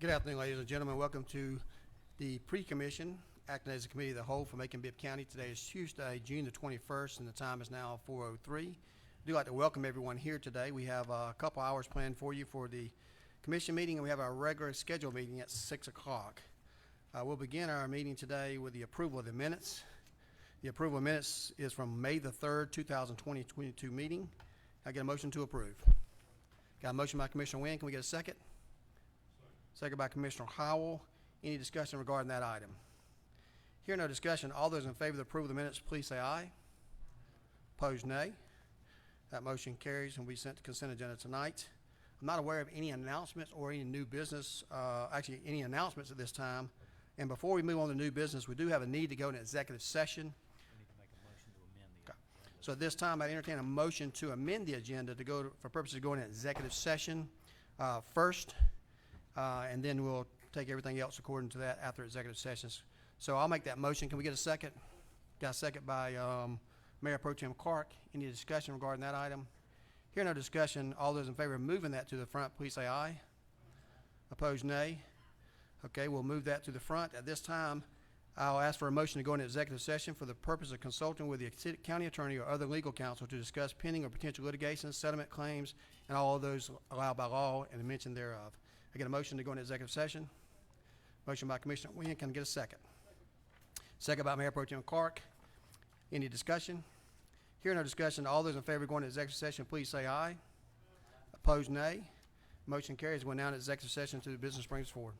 Good afternoon, ladies and gentlemen. Welcome to the pre-commission acting as a committee of the whole for Macon-Bibb County. Today is Tuesday, June the 21st, and the time is now 4:03. I'd like to welcome everyone here today. We have a couple hours planned for you for the commission meeting, and we have our regular scheduled meeting at 6 o'clock. We'll begin our meeting today with the approval of the minutes. The approval of minutes is from May the 3rd, 2022 meeting. I get a motion to approve. Got a motion by Commissioner Wynn. Can we get a second? Second by Commissioner Howell. Any discussion regarding that item? Hearing no discussion, all those in favor of the approval of the minutes, please say aye. Opposed, nay. That motion carries and will be sent to consent agenda tonight. I'm not aware of any announcements or any new business, actually any announcements at this time. And before we move on to new business, we do have a need to go into executive session. We need to make a motion to amend the agenda. So at this time, I entertain a motion to amend the agenda to go for purposes of going into executive session first. And then we'll take everything else according to that after executive sessions. So I'll make that motion. Can we get a second? Got a second by Mayor Pro Tem Clark. Any discussion regarding that item? Hearing no discussion, all those in favor of moving that to the front, please say aye. Opposed, nay. Okay, we'll move that to the front. At this time, I'll ask for a motion to go into executive session for the purpose of consulting with the county attorney or other legal counsel to discuss pending or potential litigation, settlement claims, and all of those allowed by law and the mention thereof. I get a motion to go into executive session. Motion by Commissioner Wynn. Can I get a second? Second by Mayor Pro Tem Clark. Any discussion? Hearing no discussion, all those in favor of going to executive session, please say aye. Opposed, nay. Motion carries. We're now in executive session to the business brings forward.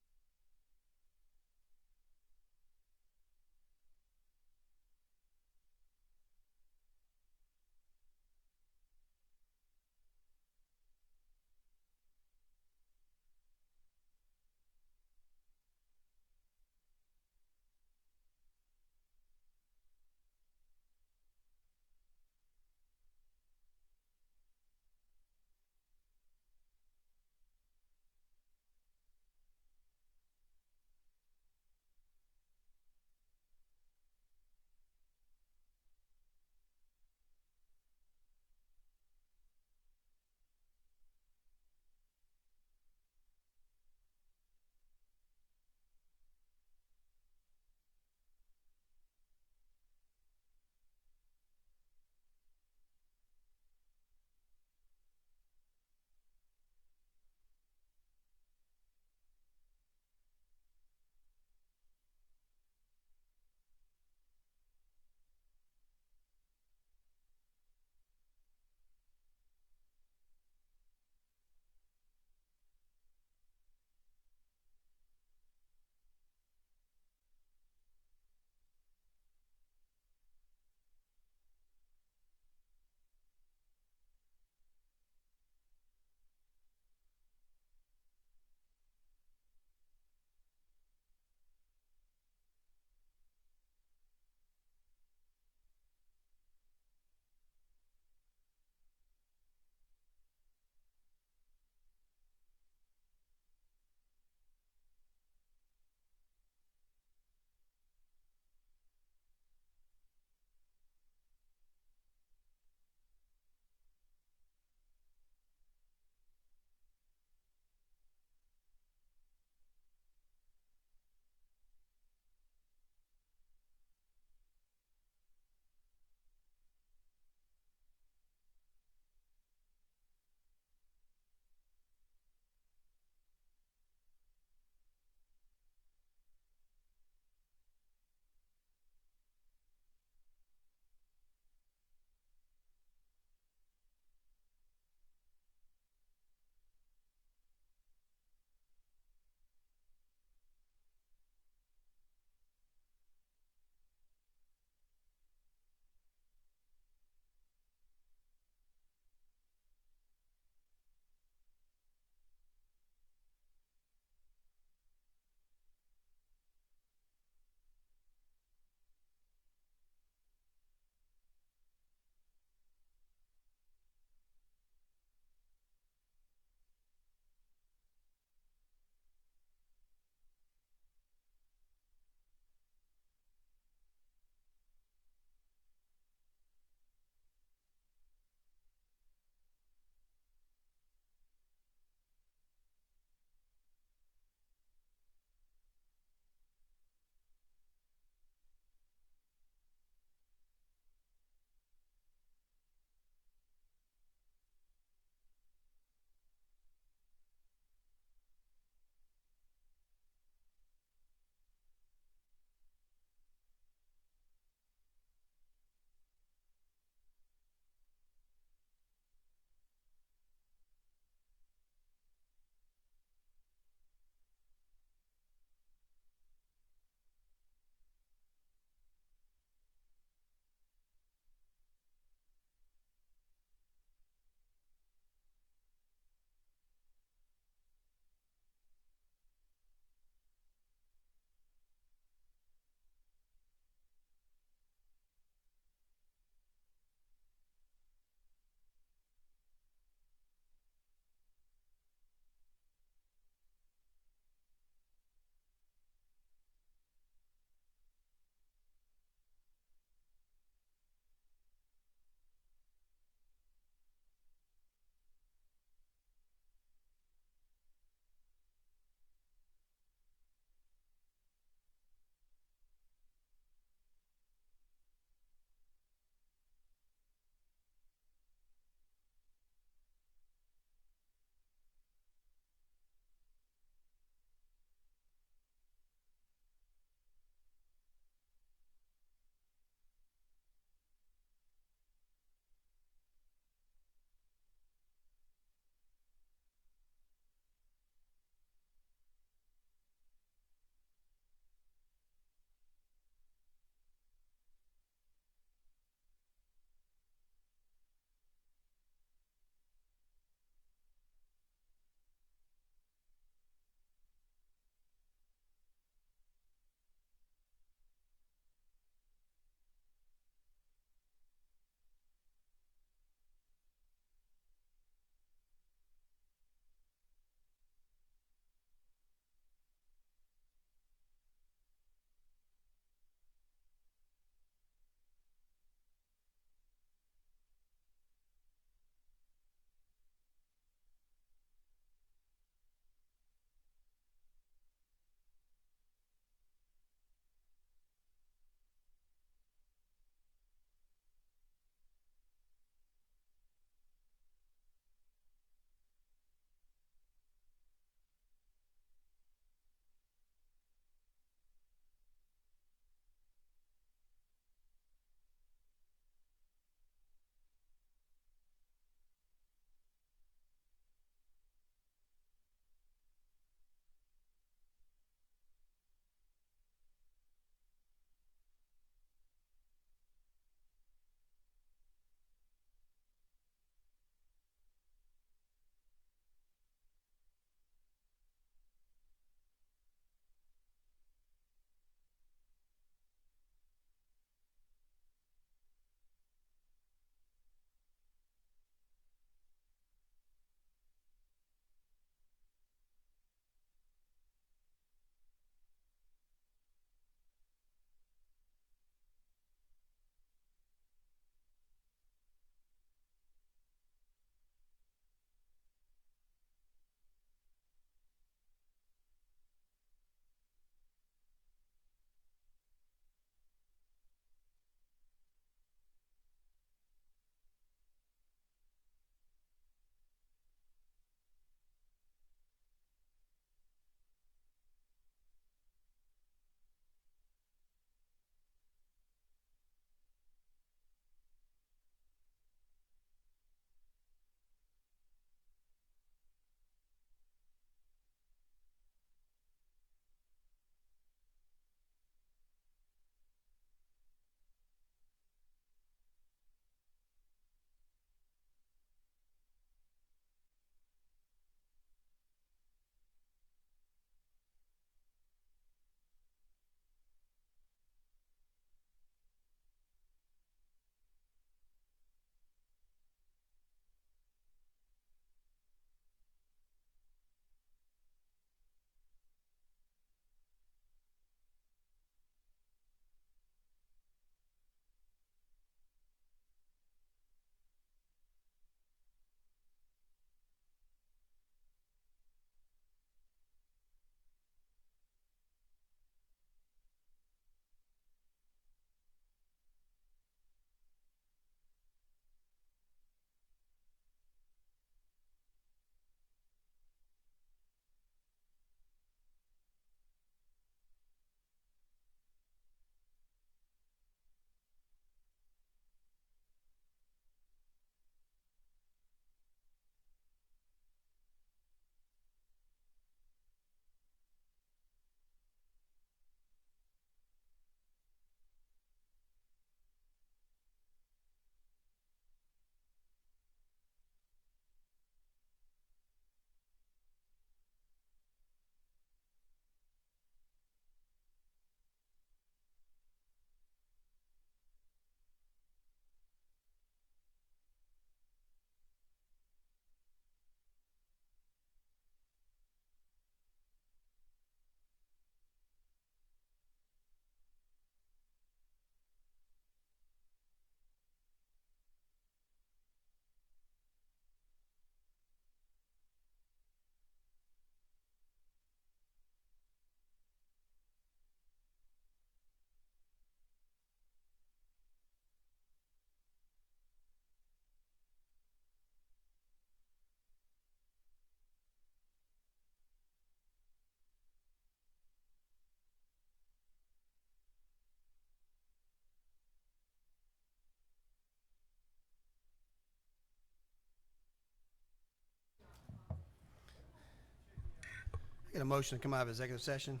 Get a motion to come out of executive session.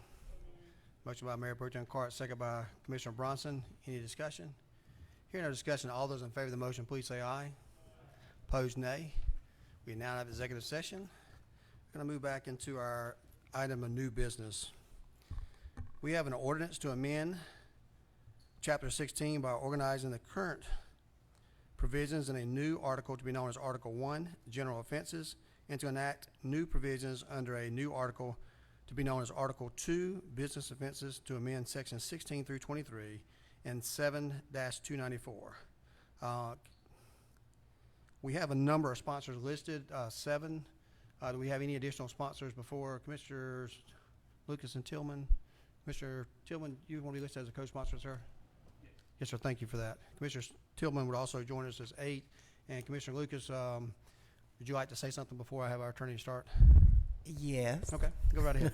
Motion by Mayor Pro Tem Cart, second by Commissioner Bronson. Any discussion? Hearing no discussion, all those in favor of the motion, please say aye. Opposed, nay. We now have executive session. Going to move back into our item of new business. We have an ordinance to amend Chapter 16 by organizing the current provisions in a new article to be known as Article 1, General Offenses, and to enact new provisions under a new article to be known as Article 2, Business Offenses, to amend Sections 16 through 23 and 7-294. We have a number of sponsors listed, 7. Do we have any additional sponsors before Commissioners Lucas and Tillman? Commissioner Tillman, you want to be listed as a co-sponsor, sir? Yes, sir. Thank you for that. Commissioner Tillman would also join us as 8. And Commissioner Lucas, would you like to say something before I have our attorney start? Yes. Okay, go right ahead.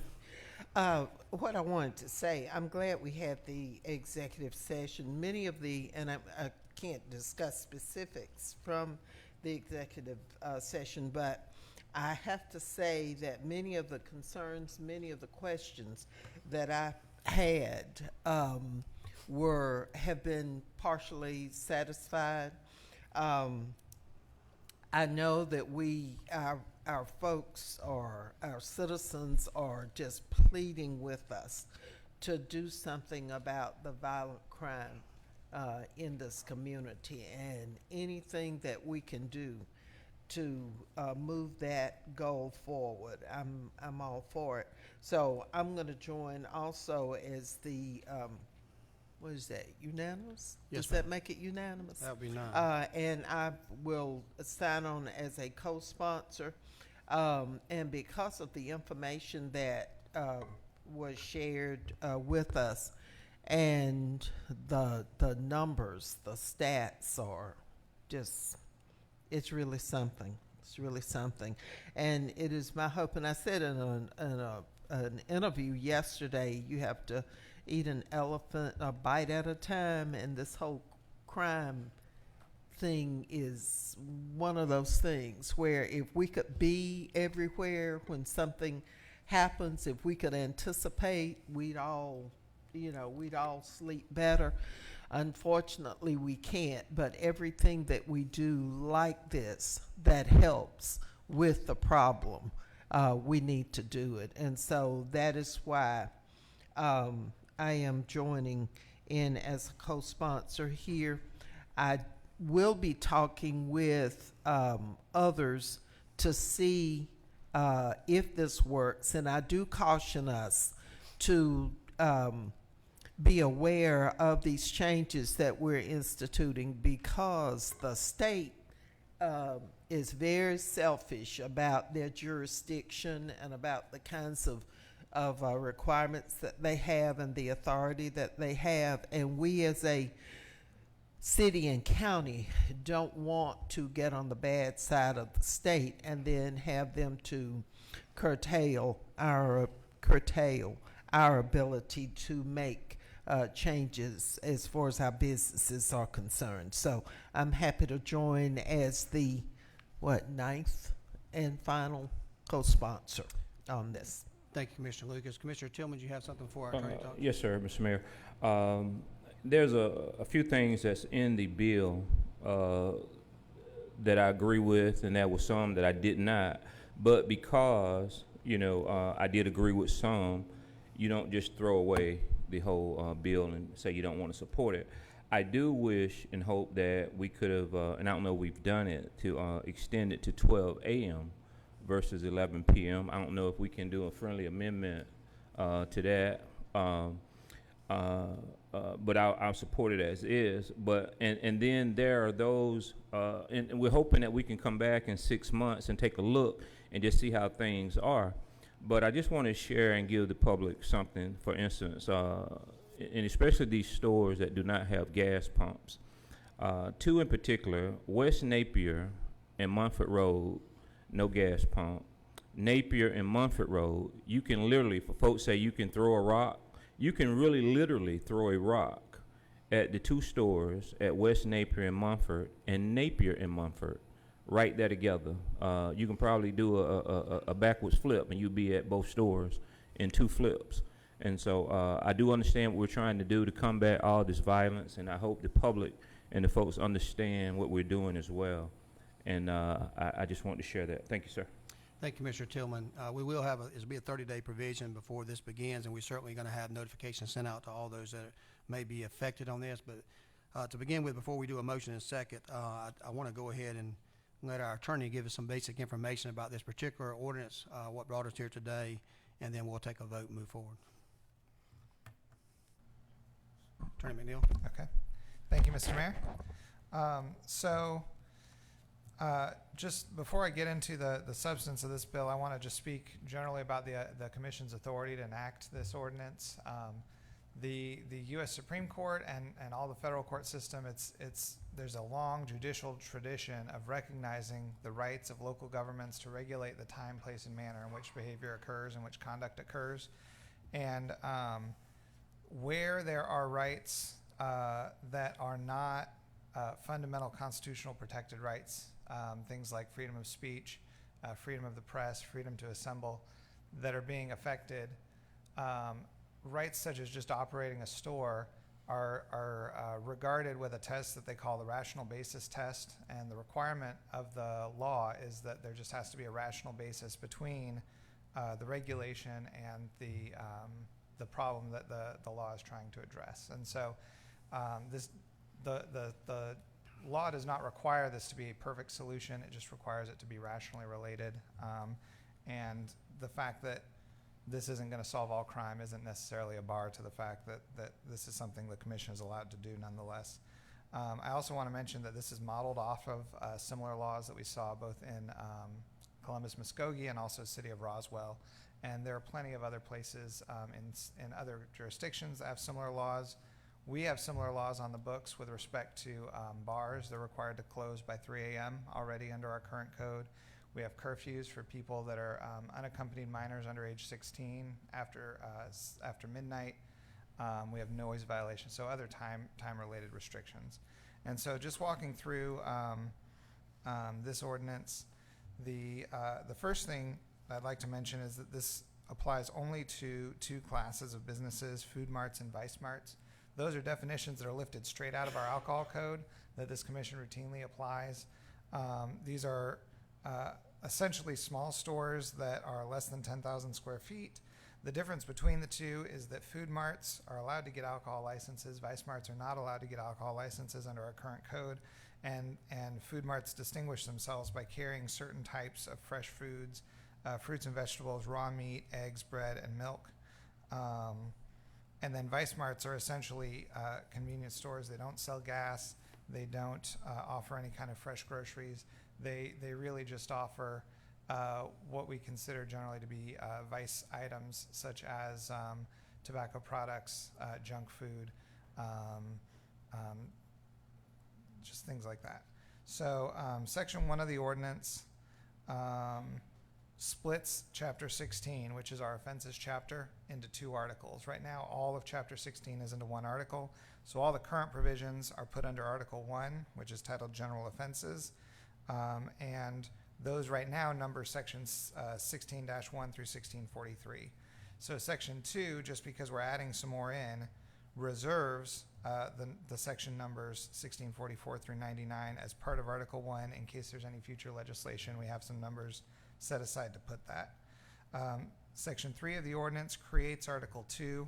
What I wanted to say, I'm glad we had the executive session. Many of the, and I can't discuss specifics from the executive session, but I have to say that many of the concerns, many of the questions that I had have been partially satisfied. I know that our folks or our citizens are just pleading with us to do something about the violent crime in this community, and anything that we can do to move that goal forward, I'm all for it. So I'm going to join also as the what is that, unanimous? Yes, Does that make it unanimous? That would be nice. And I will sign on as a co-sponsor. And because of the information that was shared with us, and the numbers, the stats are just, it's really something. It's really something. And it is my hope, and I said in an interview yesterday, you have to eat an elephant a bite at a time, and this whole crime thing is one of those things where if we could be everywhere when something happens, if we could anticipate, we'd all sleep better. Unfortunately, we can't, but everything that we do like this that helps with the problem, we need to do it. And so that is why I am joining in as a co-sponsor here. I will be talking with others to see if this works, and I do caution us to be aware of these changes that we're instituting, because the state is very selfish about their jurisdiction and about the kinds of requirements that they have and the authority that they have, and we as a city and county don't want to get on the bad side of the state and then have them to curtail our ability to make changes as far as our businesses are concerned. So I'm happy to join as the ninth and final co-sponsor on this. Thank you, Commissioner Lucas. Commissioner Tillman, do you have something for our attorney talk? Yes, sir, Mr. Mayor. There's a few things that's in the bill that I agree with, and there was some that I did not. But because, I did agree with some, you don't just throw away the whole bill and say you don't want to support it. I do wish and hope that we could have, and I don't know if we've done it, to extend it to 12 a.m. versus 11 p.m. I don't know if we can do a friendly amendment to that. But I'll support it as is. But and then there are those, and we're hoping that we can come back in 6 months and take a look and just see how things are. But I just want to share and give the public something. For instance, and especially these stores that do not have gas pumps. 2 in particular: West Napier and Munford Road, no gas pump. Napier and Munford Road, you can literally, for folks say you can throw a rock, you can really literally throw a rock at the 2 stores at West Napier and Munford, and Napier and Munford, right there together. You can probably do a backwards flip and you'll be at both stores in two flips. And so I do understand what we're trying to do to combat all this violence, and I hope the public and the folks understand what we're doing as well. And I just want to share that. Thank you, sir. Thank you, Commissioner Tillman. We will have it'll be a 30-day provision before this begins, and we're certainly going to have notifications sent out to all those that may be affected on this. But to begin with, before we do a motion in a second, I want to go ahead and let our attorney give us some basic information about this particular ordinance, what brought us here today, and then we'll take a vote and move forward. Attorney McNeil. Okay. Thank you, Mr. Mayor. Just before I get into the substance of this bill, I want to just speak generally about the Commission's authority to enact this ordinance. The U.S. Supreme Court and all the federal court system, there's a long judicial tradition of recognizing the rights of local governments to regulate the time, place, and manner in which behavior occurs and which conduct occurs. And where there are rights that are not fundamental constitutional protected rights, things like freedom of speech, freedom of the press, freedom to assemble, that are being affected, rights such as just operating a store are regarded with a test that they call the rational basis test, and the requirement of the law is that there just has to be a rational basis between the regulation and the problem that the law is trying to address. And so the law does not require this to be a perfect solution. It just requires it to be rationally related. And the fact that this isn't going to solve all crime isn't necessarily a bar to the fact that this is something the Commission is allowed to do nonetheless. I also want to mention that this is modeled off of similar laws that we saw both in Columbus, Muskogee, and also City of Roswell. And there are plenty of other places in other jurisdictions that have similar laws. We have similar laws on the books with respect to bars. They're required to close by 3 a.m. already under our current code. We have curfews for people that are unaccompanied minors under age 16 after midnight. We have noise violations, so other time-related restrictions. And so just walking through this ordinance, the first thing I'd like to mention is that this applies only to two classes of businesses, food marts and vice marts. Those are definitions that are lifted straight out of our alcohol code that this Commission routinely applies. These are essentially small stores that are less than 10,000 square feet. The difference between the two is that food marts are allowed to get alcohol licenses. Vice marts are not allowed to get alcohol licenses under our current code. And food marts distinguish themselves by carrying certain types of fresh foods, fruits and vegetables, raw meat, eggs, bread, and milk. And then vice marts are essentially convenience stores. They don't sell gas. They don't offer any kind of fresh groceries. They really just offer what we consider generally to be vice items, such as tobacco products, junk food, just things like that. So Section 1 of the ordinance splits Chapter 16, which is our offenses chapter, into two articles. Right now, all of Chapter 16 is into one article. So all the current provisions are put under Article 1, which is titled General Offenses. And those right now number sections 16-1 through 1643. So Section 2, just because we're adding some more in, reserves the section numbers 1644 through 99 as part of Article 1 in case there's any future legislation. We have some numbers set aside to put that. Section 3 of the ordinance creates Article 2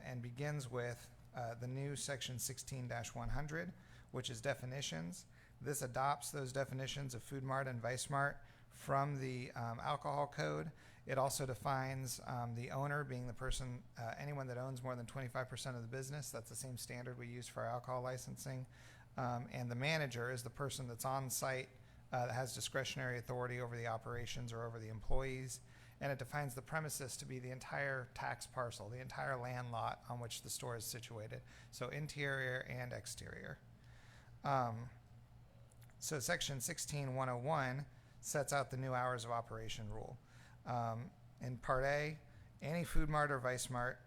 and begins with the new Section 16-100, which is definitions. This adopts those definitions of food mart and vice mart from the alcohol code. It also defines the owner being the person, anyone that owns more than 25% of the business. That's the same standard we use for our alcohol licensing. And the manager is the person that's on site that has discretionary authority over the operations or over the employees. And it defines the premises to be the entire tax parcel, the entire land lot on which the store is situated. So interior and exterior. So Section 16-101 sets out the new hours of operation rule. In Part A, any food mart or vice mart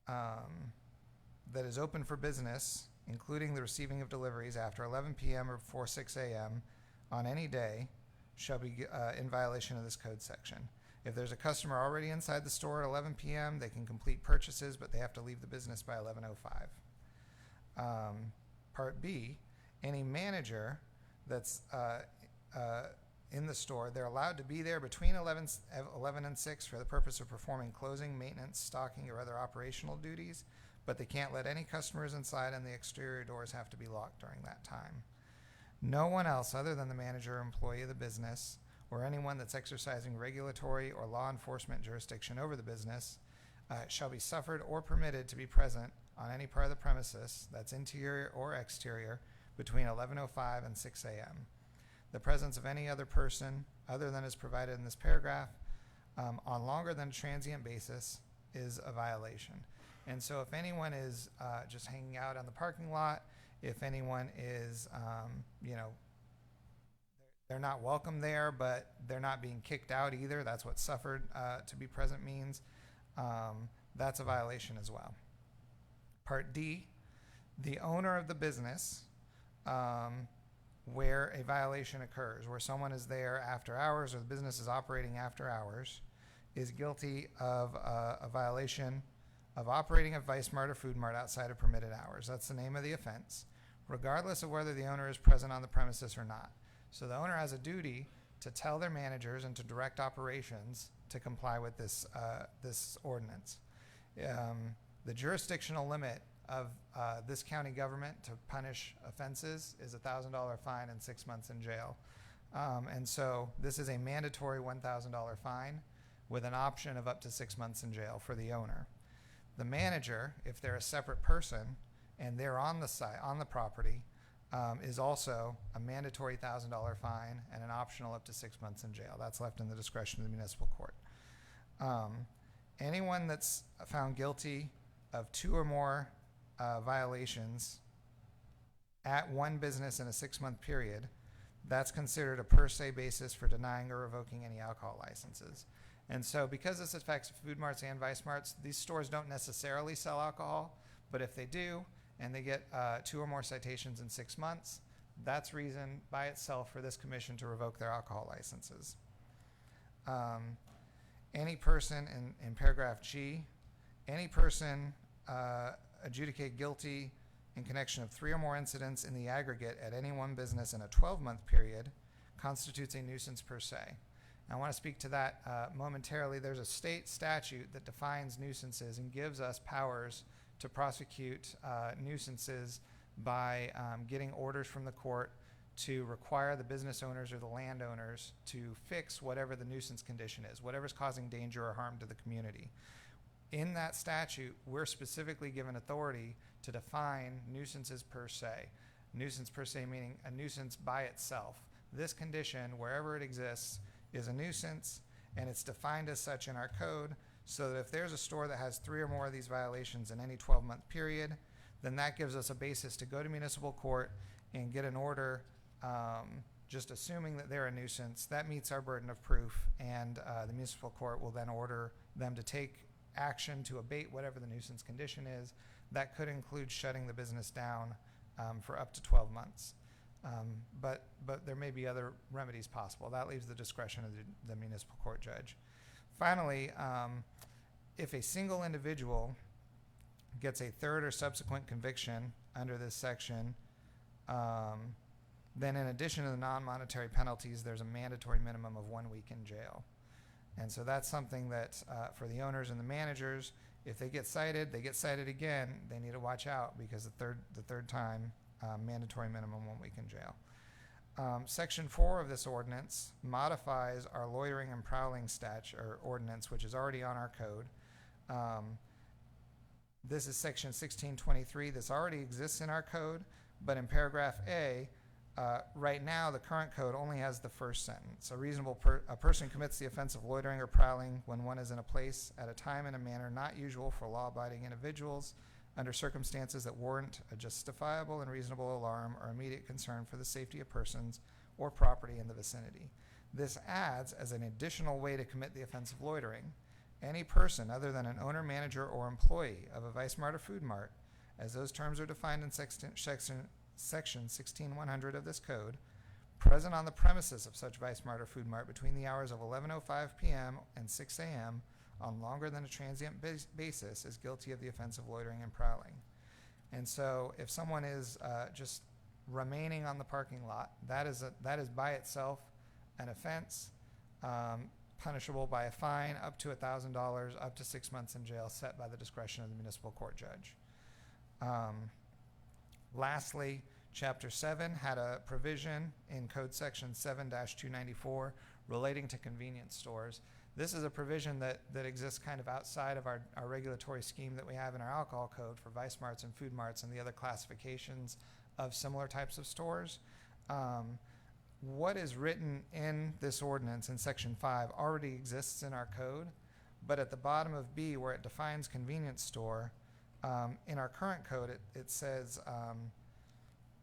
that is open for business, including the receiving of deliveries after 11 p.m. or before 6 a.m. on any day, shall be in violation of this code section. If there's a customer already inside the store at 11 p.m., they can complete purchases, but they have to leave the business by 11:05. Part B, any manager that's in the store, they're allowed to be there between 11 and 6 for the purpose of performing closing, maintenance, stocking, or other operational duties, but they can't let any customers inside, and the exterior doors have to be locked during that time. No one else other than the manager or employee of the business, or anyone that's exercising regulatory or law enforcement jurisdiction over the business, shall be suffered or permitted to be present on any part of the premises, that's interior or exterior, between 11:05 and 6 a.m. The presence of any other person other than is provided in this paragraph on longer than a transient basis is a violation. And so if anyone is just hanging out on the parking lot, if anyone is, they're not welcome there, but they're not being kicked out either, that's what suffered to be present means, that's a violation as well. Part D, the owner of the business where a violation occurs, where someone is there after hours or the business is operating after hours, is guilty of a violation of operating a Vice Mart or Food Mart outside of permitted hours. That's the name of the offense, regardless of whether the owner is present on the premises or not. So the owner has a duty to tell their managers and to direct operations to comply with this ordinance. The jurisdictional limit of this county government to punish offenses is a $1,000 fine and 6 months in jail. And so this is a mandatory $1,000 fine with an option of up to 6 months in jail for the owner. The manager, if they're a separate person and they're on the site, on the property, is also a mandatory $1,000 fine and an optional up to 6 months in jail. That's left in the discretion of the municipal court. Anyone that's found guilty of 2 or more violations at one business in a 6-month period, that's considered a per se basis for denying or revoking any alcohol licenses. And so because this affects Food Marts and Vice Marts, these stores don't necessarily sell alcohol, but if they do, and they get 2 or more citations in 6 months, that's reason by itself for this commission to revoke their alcohol licenses. Any person in paragraph G, any person adjudicated guilty in connection of 3 or more incidents in the aggregate at any one business in a 12-month period constitutes a nuisance per se. I want to speak to that momentarily. There's a state statute that defines nuisances and gives us powers to prosecute nuisances by getting orders from the court to require the business owners or the landowners to fix whatever the nuisance condition is, whatever's causing danger or harm to the community. In that statute, we're specifically given authority to define nuisances per se. Nuisance per se meaning a nuisance by itself. This condition, wherever it exists, is a nuisance, and it's defined as such in our code, so that if there's a store that has 3 or more of these violations in any 12-month period, then that gives us a basis to go to municipal court and get an order just assuming that they're a nuisance. That meets our burden of proof, and the municipal court will then order them to take action to abate whatever the nuisance condition is. That could include shutting the business down for up to 12 months. But there may be other remedies possible. That leaves the discretion of the municipal court judge. Finally, if a single individual gets a 3rd or subsequent conviction under this section, then in addition to the non-monetary penalties, there's a mandatory minimum of 1 week in jail. And so that's something that for the owners and the managers, if they get cited again, they need to watch out, because the third time, mandatory minimum 1 week in jail. Section 4 of this ordinance modifies our loitering and prowling ordinance, which is already on our code. This is section 1623. This already exists in our code, but in paragraph A, right now the current code only has the first sentence. A person commits the offense of loitering or prowling when one is in a place at a time and a manner not usual for law-abiding individuals, under circumstances that warrant a justifiable and reasonable alarm or immediate concern for the safety of persons or property in the vicinity. This adds, as an additional way to commit the offense of loitering, any person other than an owner, manager, or employee of a Vice Mart or Food Mart, as those terms are defined in section 16100 of this code, present on the premises of such Vice Mart or Food Mart between the hours of 11:05 p.m. and 6 a.m. on longer than a transient basis is guilty of the offense of loitering and prowling. And so if someone is just remaining on the parking lot, that is by itself an offense, punishable by a fine up to $1,000, up to 6 months in jail, set by the discretion of the municipal court judge. Lastly, Chapter 7 had a provision in Code Section 7-294 relating to convenience stores. This is a provision that exists kind of outside of our regulatory scheme that we have in our alcohol code for Vice Marts and Food Marts and the other classifications of similar types of stores. What is written in this ordinance in Section 5 already exists in our code, but at the bottom of B, where it defines convenience store, in our current code, it says,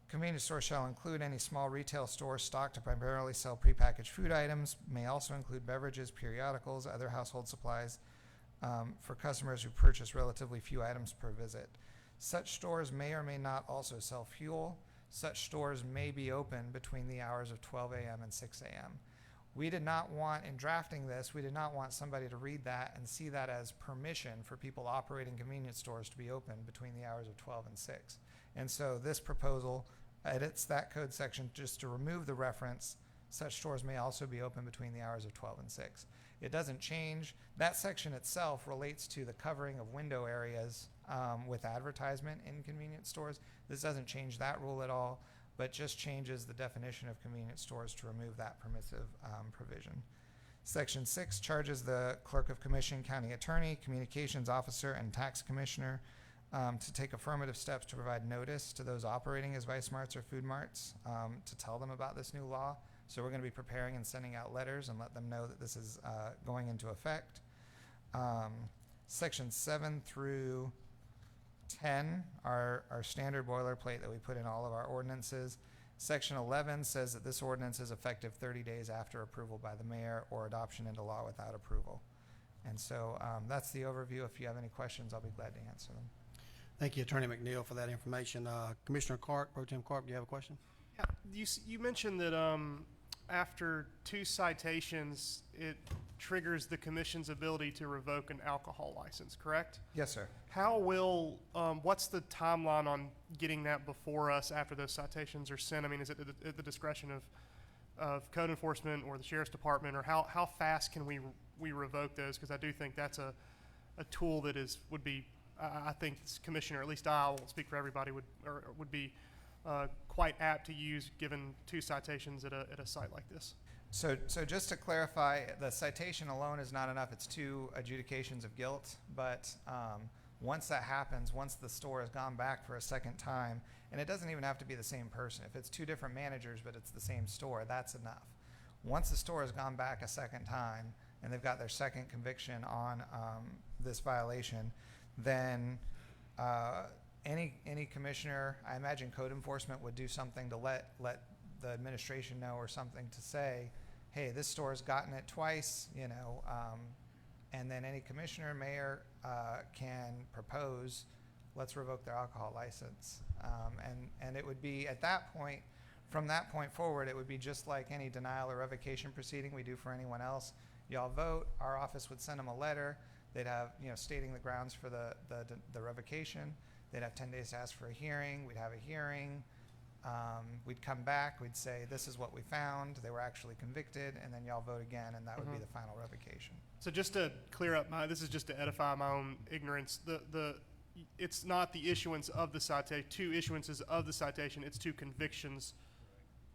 convenience store shall include any small retail store stocked to primarily sell prepackaged food items, may also include beverages, periodicals, other household supplies for customers who purchase relatively few items per visit. Such stores may or may not also sell fuel. Such stores may be open between the hours of 12 a.m. and 6 a.m. We did not want, in drafting this, we did not want somebody to read that and see that as permission for people operating convenience stores to be open between the hours of 12 and 6. And so this proposal edits that code section just to remove the reference, such stores may also be open between the hours of 12 and 6. It doesn't change. That section itself relates to the covering of window areas with advertisement in convenience stores. This doesn't change that rule at all, but just changes the definition of convenience stores to remove that permissive provision. Section 6 charges the clerk of commission, county attorney, communications officer, and tax commissioner to take affirmative steps to provide notice to those operating as Vice Marts or Food Marts to tell them about this new law. So we're going to be preparing and sending out letters and let them know that this is going into effect. Section 7 through 10 are our standard boilerplate that we put in all of our ordinances. Section 11 says that this ordinance is effective 30 days after approval by the mayor or adoption into law without approval. And so that's the overview. If you have any questions, I'll be glad to answer them. Thank you, Attorney McNeil, for that information. Commissioner Clark, Pro Tem Clark, do you have a question? Yeah, you mentioned that after 2 citations, it triggers the commission's ability to revoke an alcohol license, correct? Yes, sir. How will, what's the timeline on getting that before us after those citations are sent? I mean, is it at the discretion of code enforcement or the sheriff's department, or how fast can we revoke those? Because I do think that's a tool that would be, I think this commissioner, at least I won't speak for everybody, would be quite apt to use given 2 citations at a site like this. So just to clarify, the citation alone is not enough. It's 2 adjudications of guilt. But once that happens, once the store has gone back for a second time, and it doesn't even have to be the same person. If it's 2 different managers but it's the same store, that's enough. Once the store has gone back a second time and they've got their second conviction on this violation, then any commissioner, I imagine code enforcement would do something to let the administration know, or something to say, hey, this store's gotten it twice, you know, and then any commissioner, mayor can propose, let's revoke their alcohol license. And it would be at that point, from that point forward, it would be just like any denial or revocation proceeding we do for anyone else. Y'all vote, our office would send them a letter. They'd have, you know, stating the grounds for the revocation. They'd have 10 days to ask for a hearing. We'd have a hearing. We'd come back. We'd say, this is what we found. They were actually convicted. And then y'all vote again, and that would be the final revocation. So just to clear up this is just to edify my own ignorance. It's not the issuance of the citation, 2 issuances of the citation. It's 2 convictions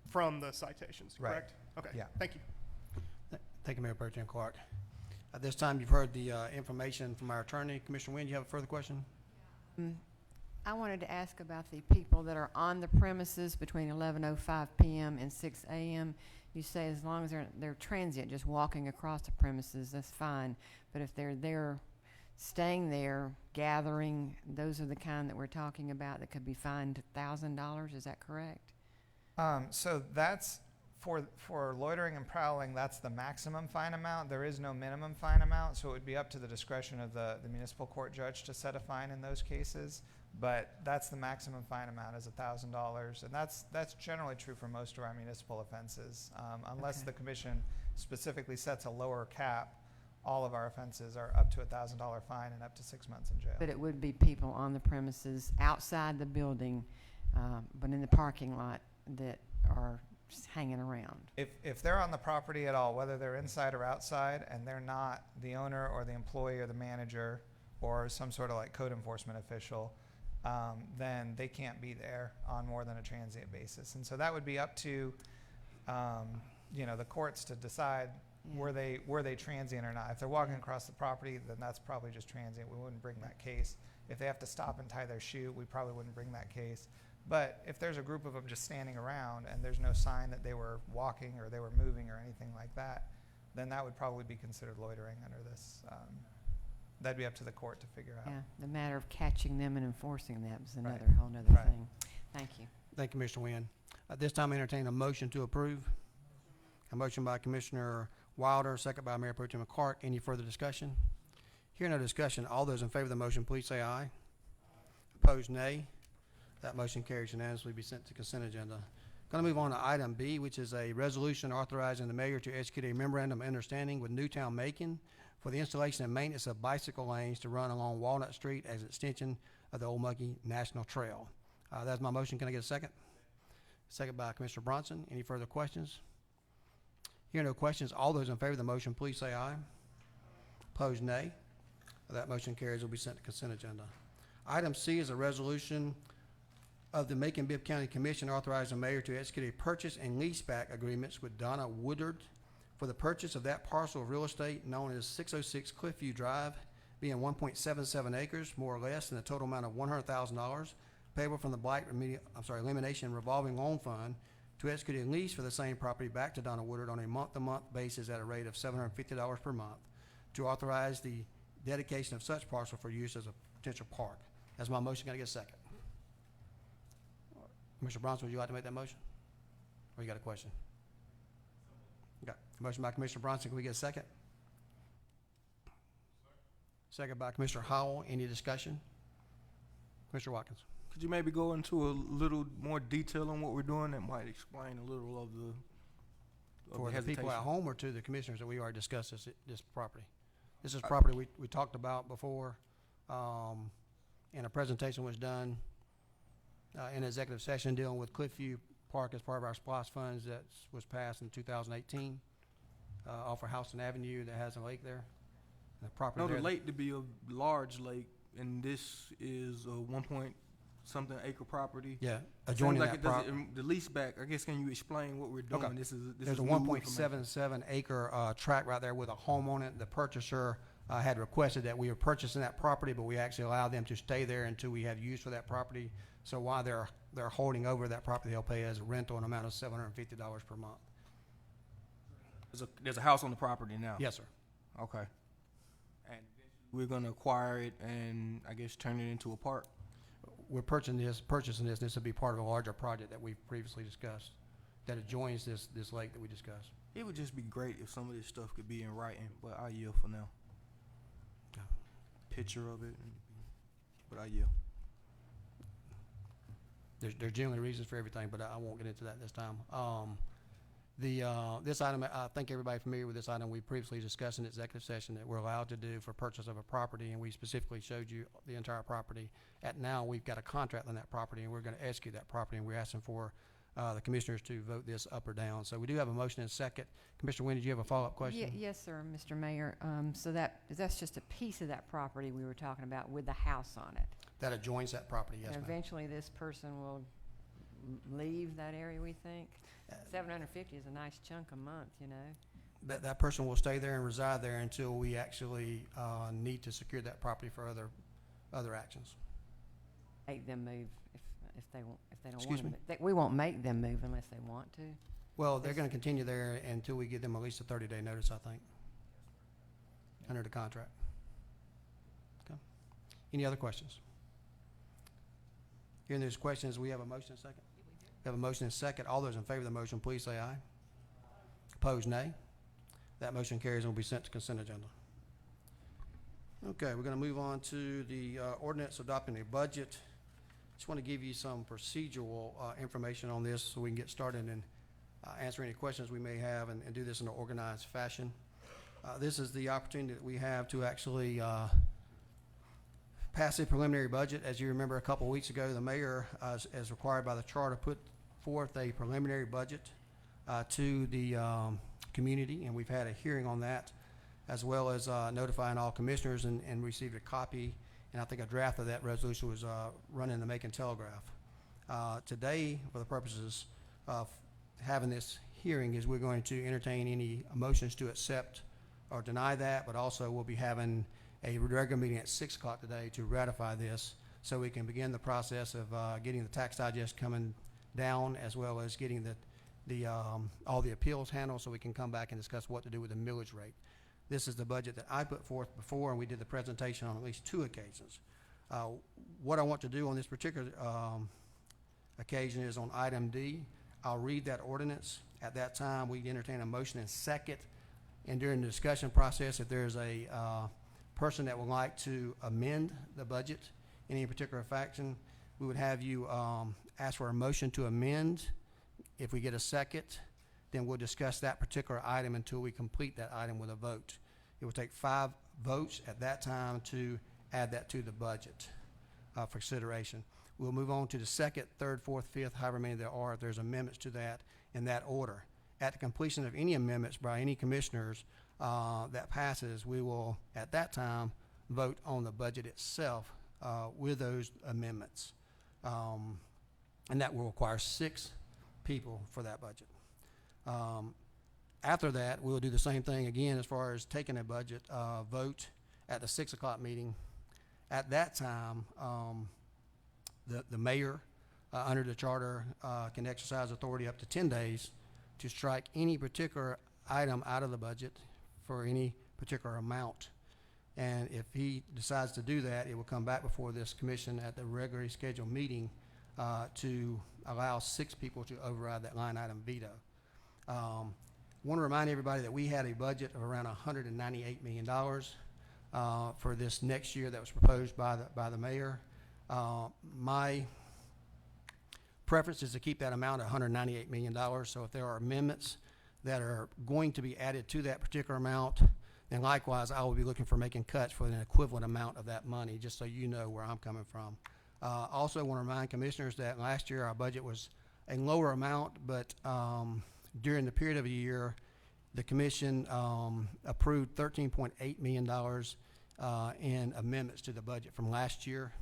from the citations, correct? Right. Okay. Yeah. Thank you. Thank you, Mayor Pro Tem Clark. At this time, you've heard the information from our attorney. Commissioner Wynn, do you have a further question? I wanted to ask about the people that are on the premises between 11:05 p.m. and 6 a.m. You say as long as they're transient, just walking across the premises, that's fine. But if they're there, staying there, gathering, those are the kind that we're talking about that could be fined $1,000. Is that correct? So that's for loitering and prowling, that's the maximum fine amount. There is no minimum fine amount, so it would be up to the discretion of the municipal court judge to set a fine in those cases. But that's the maximum fine amount is $1,000, and that's generally true for most of our municipal offenses. Unless Okay. the commission specifically sets a lower cap, all of our offenses are up to $1,000 fine and up to 6 months in jail. But it would be people on the premises outside the building, but in the parking lot that are just hanging around. If they're on the property at all, whether they're inside or outside, and they're not the owner or the employee or the manager or some sort of like code enforcement official, then they can't be there on more than a transient basis. And so that would be up to, the courts to decide Yeah. were they transient or not. If they're walking across the property, then that's probably just transient. We wouldn't bring that case. If they have to stop and tie their shoe, we probably wouldn't bring that case. But if there's a group of them just standing around and there's no sign that they were walking or they were moving or anything like that, then that would probably be considered loitering under this. That'd be up to the court to figure out. Yeah, the matter of catching them and enforcing that is Right. another, whole nother Right. thing. Thank you. Thank you, Commissioner Wynn. At this time, I entertain a motion to approve. A motion by Commissioner Wilder, second by Mayor Pro Tem Clark. Any further discussion? Hearing no discussion, all those in favor of the motion, please say aye. Opposed, nay. That motion carries unanimously, be sent to consent agenda. Going to move on to item B, which is a resolution authorizing the mayor to execute a memorandum of understanding with Newtown Macon for the installation and maintenance of bicycle lanes to run along Walnut Street as an extension of the Old Monkey National Trail. That's my motion. Can I get a second? Second by Commissioner Bronson. Any further questions? Hearing no questions, all those in favor of the motion, please say aye. Opposed, nay. That motion carries, will be sent to consent agenda. Item C is a resolution of the Macon-Bibb County Commission authorizing the mayor to execute a purchase and leaseback agreements with Donna Woodard for the purchase of that parcel of real estate known as 606 Cliffview Drive, being 1.77 acres, more or less, and a total amount of $100,000 payable from the Blight Elimination Revolving Loan Fund to execute a lease for the same property back to Donna Woodard on a month-to-month basis at a rate of $750 per month to authorize the dedication of such parcel for use as a potential park. That's my motion. Can I get a second? Mr. Bronson, would you like to make that motion? Or you got a question? Okay. Motion by Commissioner Bronson. Can we get a second? Second by Commissioner Howell. Any discussion? Commissioner Watkins. Could you maybe go into a little more detail on what we're doing? That might explain a little of the For the people at hesitation. home or to the commissioners that we already discussed this property? This is property we talked about before, and a presentation was done in executive session dealing with Cliffview Park as part of our SPOS funds that was passed in 2018 off of Houston Avenue that has a lake there. The property No, there. the lake to be a large lake, and this is a 1-point-something acre property. Yeah, Seems adjoining like that it doesn't- property. The lease back, I guess, can you explain what we're doing? Okay. This There's is a new 1.77 acre tract right there with a home on it. The purchaser had requested that we were purchasing that property, but we actually allowed them to stay there until we have use for that property. So while they're holding over that property, they'll pay as a rental an amount of $750 per month. There's a house on the property now? Yes, sir. Okay. And we're gonna acquire it and, I guess, turn it into a park? We're purchasing this, and this will be part of a larger project that we've previously discussed that adjoins this lake that we discussed. It would just be great if some of this stuff could be in writing, but I yield for now. Okay. Picture of it, but I yield. There's generally reasons for everything, but I won't get into that this time. This item, I think everybody familiar with this item, we previously discussed in executive session that we're allowed to do for purchase of a property, and we specifically showed you the entire property. Now, we've got a contract on that property, and we're gonna execute that property, and we're asking for the commissioners to vote this up or down. So we do have a motion and a second. Commissioner Wynn, did you have a follow-up question? Yes, sir, Mr. Mayor. So that's just a piece of that property we were talking about with the house on it. That adjoins that property, yes, And ma'am. eventually, this person will leave that area, we think. $750 is a nice chunk a month, you know. That person will stay there and reside there until we actually need to secure that property for other actions. Make them move if they don't Excuse want to. We won't make them move unless they want to. Well, they're gonna continue there until we give them at least a 30-day notice, I think, under the contract. Okay. Any other questions? Hearing those questions, we have a motion and a second. We have a motion and a second. All those in favor of the motion, please say aye. Opposed, nay. That motion carries and will be sent to consent agenda. Okay, we're gonna move on to the ordinance adopting a budget Just want to give you some procedural information on this so we can get started and answer any questions we may have and do this in an organized fashion. This is the opportunity that we have to actually pass a preliminary budget. As you remember, a couple of weeks ago, the mayor, as required by the charter, put forth a preliminary budget to the community, and we've had a hearing on that, as well as notifying all commissioners and received a copy, and I think a draft of that resolution was run in the Macon Telegraph. Today, for the purposes of having this hearing, is we're going to entertain any motions to accept or deny that, but also we'll be having a regular meeting at 6 o'clock today to ratify this, so we can begin the process of getting the tax digest coming down, as well as getting all the appeals handled, so we can come back and discuss what to do with the millage rate. This is the budget that I put forth before, and we did the presentation on at least 2 occasions. What I want to do on this particular occasion is on item D. I'll read that ordinance. At that time, we entertain a motion and second, and during the discussion process, if there's a person that would like to amend the budget in any particular faction, we would have you ask for a motion to amend. If we get a second, then we'll discuss that particular item until we complete that item with a vote. It will take 5 votes at that time to add that to the budget for consideration. We'll move on to the second, third, fourth, fifth, however many there are, if there's amendments to that, in that order. At the completion of any amendments by any commissioners that passes, we will, at that time, vote on the budget itself with those amendments. And that will require 6 people for that budget. After that, we'll do the same thing again as far as taking a budget vote at the 6 o'clock meeting. At that time, the mayor, under the charter, can exercise authority up to 10 days to strike any particular item out of the budget for any particular amount. And if he decides to do that, it will come back before this commission at the regularly scheduled meeting to allow 6 people to override that line item veto. Want to remind everybody that we had a budget of around $198 million for this next year that was proposed by the mayor. My preference is to keep that amount at $198 million. So if there are amendments that are going to be added to that particular amount, then likewise I will be looking for making cuts for an equivalent amount of that money, just so you know where I'm coming from. Also want to remind commissioners that last year our budget was a lower amount, but during the period of a year, the commission approved $13.8 million in amendments to the budget from last year.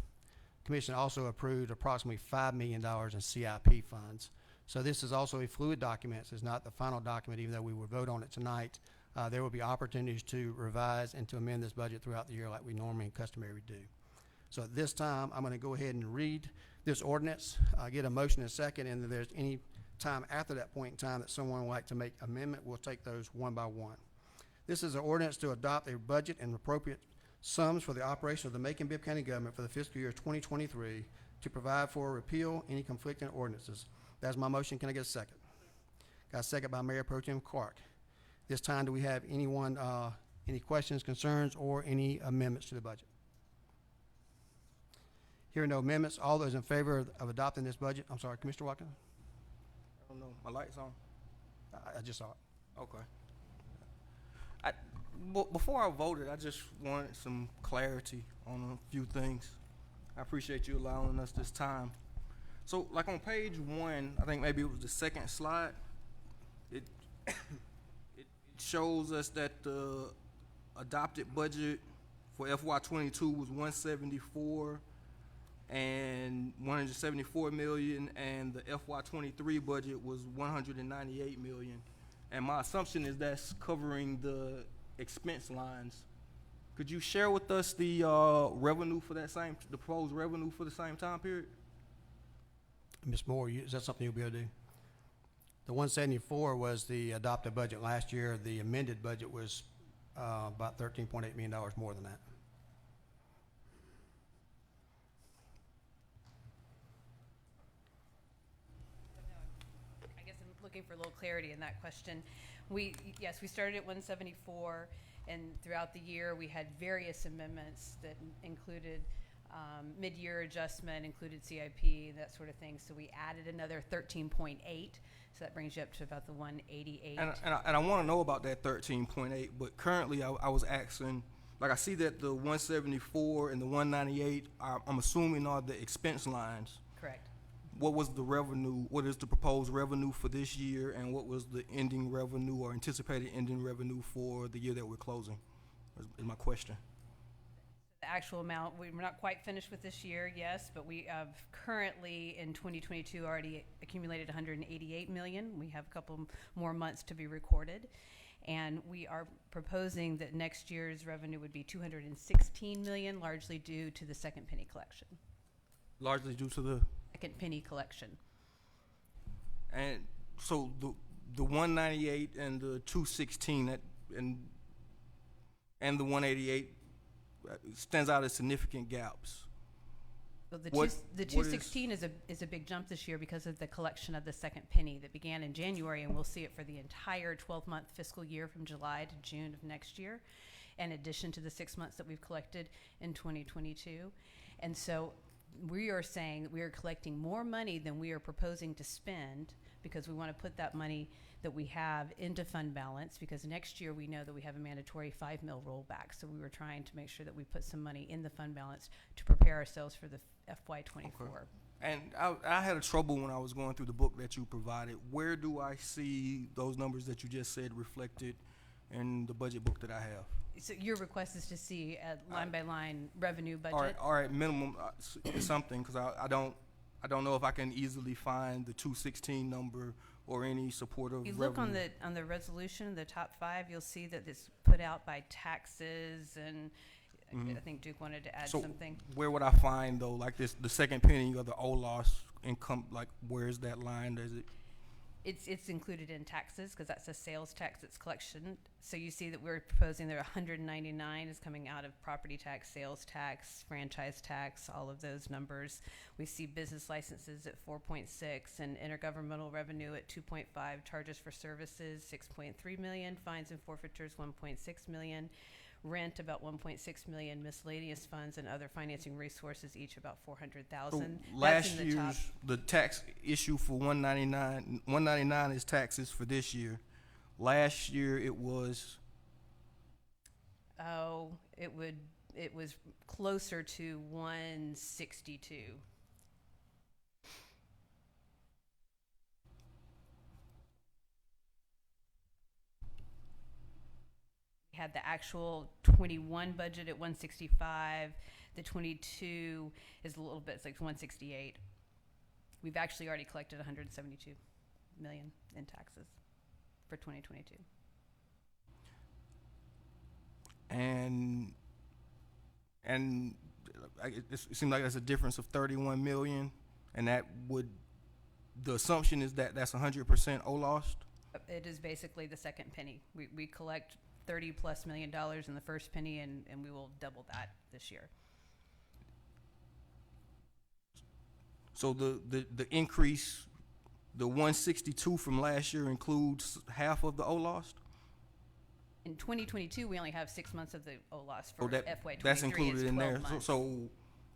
Commission also approved approximately $5 million in CIP funds. So this is also a fluid document. It's not the final document, even though we will vote on it tonight. There will be opportunities to revise and to amend this budget throughout the year like we normally and customary do. So at this time, I'm going to go ahead and read this ordinance, get a motion in a second, and if there's any time after that point in time that someone would like to make amendment, we'll take those one by one. This is an ordinance to adopt a budget and appropriate sums for the operation of the Macon-Bibb County government for the fiscal year 2023 to provide for repeal any conflicting ordinances. That's my motion. Can I get a second? Got a second by Mayor Pro Tem Clark. This time, do we have anyone, any questions, concerns, or any amendments to the budget? Hearing no amendments, all those in favor of adopting this budget, I'm sorry, Commissioner Watkins? I don't know. My light's on. I just saw it. Okay. Before I voted, I just wanted some clarity on a few things. I appreciate you allowing us this time. So, like on page 1, I think maybe it was the second slide, it shows us that the adopted budget for FY22 was 174 and 174 million, and the FY23 budget was 198 million. And my assumption is that's covering the expense lines. Could you share with us the revenue for that the proposed revenue for the same time period? Ms. Moore, is that something you'll be able to do? The 174 was the adopted budget last year. The amended budget was about $13.8 million more than that. I guess I'm looking for a little clarity in that question. Yes, we started at 174, and throughout the year we had various amendments that included Mid-year adjustment included CIP, that sort of thing. So we added another 13.8. So that brings you up to about the 188. And I want to know about that 13.8, but currently I was asking, like I see that the 174 and the 198, I'm assuming are the expense lines. Correct. What was the revenue, what is the proposed revenue for this year, and what was the ending revenue or anticipated ending revenue for the year that we're closing, is my question. The actual amount, we're not quite finished with this year, yes, but we have currently in 2022 already accumulated 188 million. We have a couple more months to be recorded. And we are proposing that next year's revenue would be 216 million, largely due to the second penny collection. Largely due to the, Second penny collection. and so the 198 and the 216 that and the 188 stands out as significant gaps. So the What- the what is- 216 is a big jump this year because of the collection of the second penny that began in January, and we'll see it for the entire 12-month fiscal year from July to June of next year, in addition to the 6 months that we've collected in 2022. And so we are saying that we are collecting more money than we are proposing to spend because we want to put that money that we have into fund balance, because next year we know that we have a mandatory 5 mil rollback. So we were trying to make sure that we put some money in the fund balance to prepare ourselves for the FY24. Okay. And I had a trouble when I was going through the book that you provided. Where do I see those numbers that you just said reflected in the budget book that I have? So your request is to see a line by line revenue budget? Or at minimum, something, because I don't know if I can easily find the 216 number or any supportive You revenue. look on the resolution, the top 5, you'll see that it's put out by taxes, and I think Duke wanted to add So something. where would I find though, like this, the second penny or the OLOS income, like where's that line? Does it? It's included in taxes because that's a sales tax, it's collection. So you see that we're proposing there 199 is coming out of property tax, sales tax, franchise tax, all of those numbers. We see business licenses at 4.6 and intergovernmental revenue at 2.5, charges for services 6.3 million, fines and forfeitures 1.6 million, rent about 1.6 million, miscellaneous funds and other financing resources each about 400,000. Last year's, the tax issue for 199 is taxes for this year. Last year it was, Oh, it was closer to 162. We had the actual 21 budget at 165. The 22 is a little bit, it's like 168. We've actually already collected 172 million in taxes for 2022. and it seems like that's a difference of 31 million, and that would, the assumption is that that's 100% OLOS? It is basically the second penny. We collect $30+ million in the first penny, and we will double that this year. So the increase, the 162 from last year includes half of the OLOS? In 2022, we only have 6 months of the OLOS for Oh, FY23. that's included it's in 12 there. months.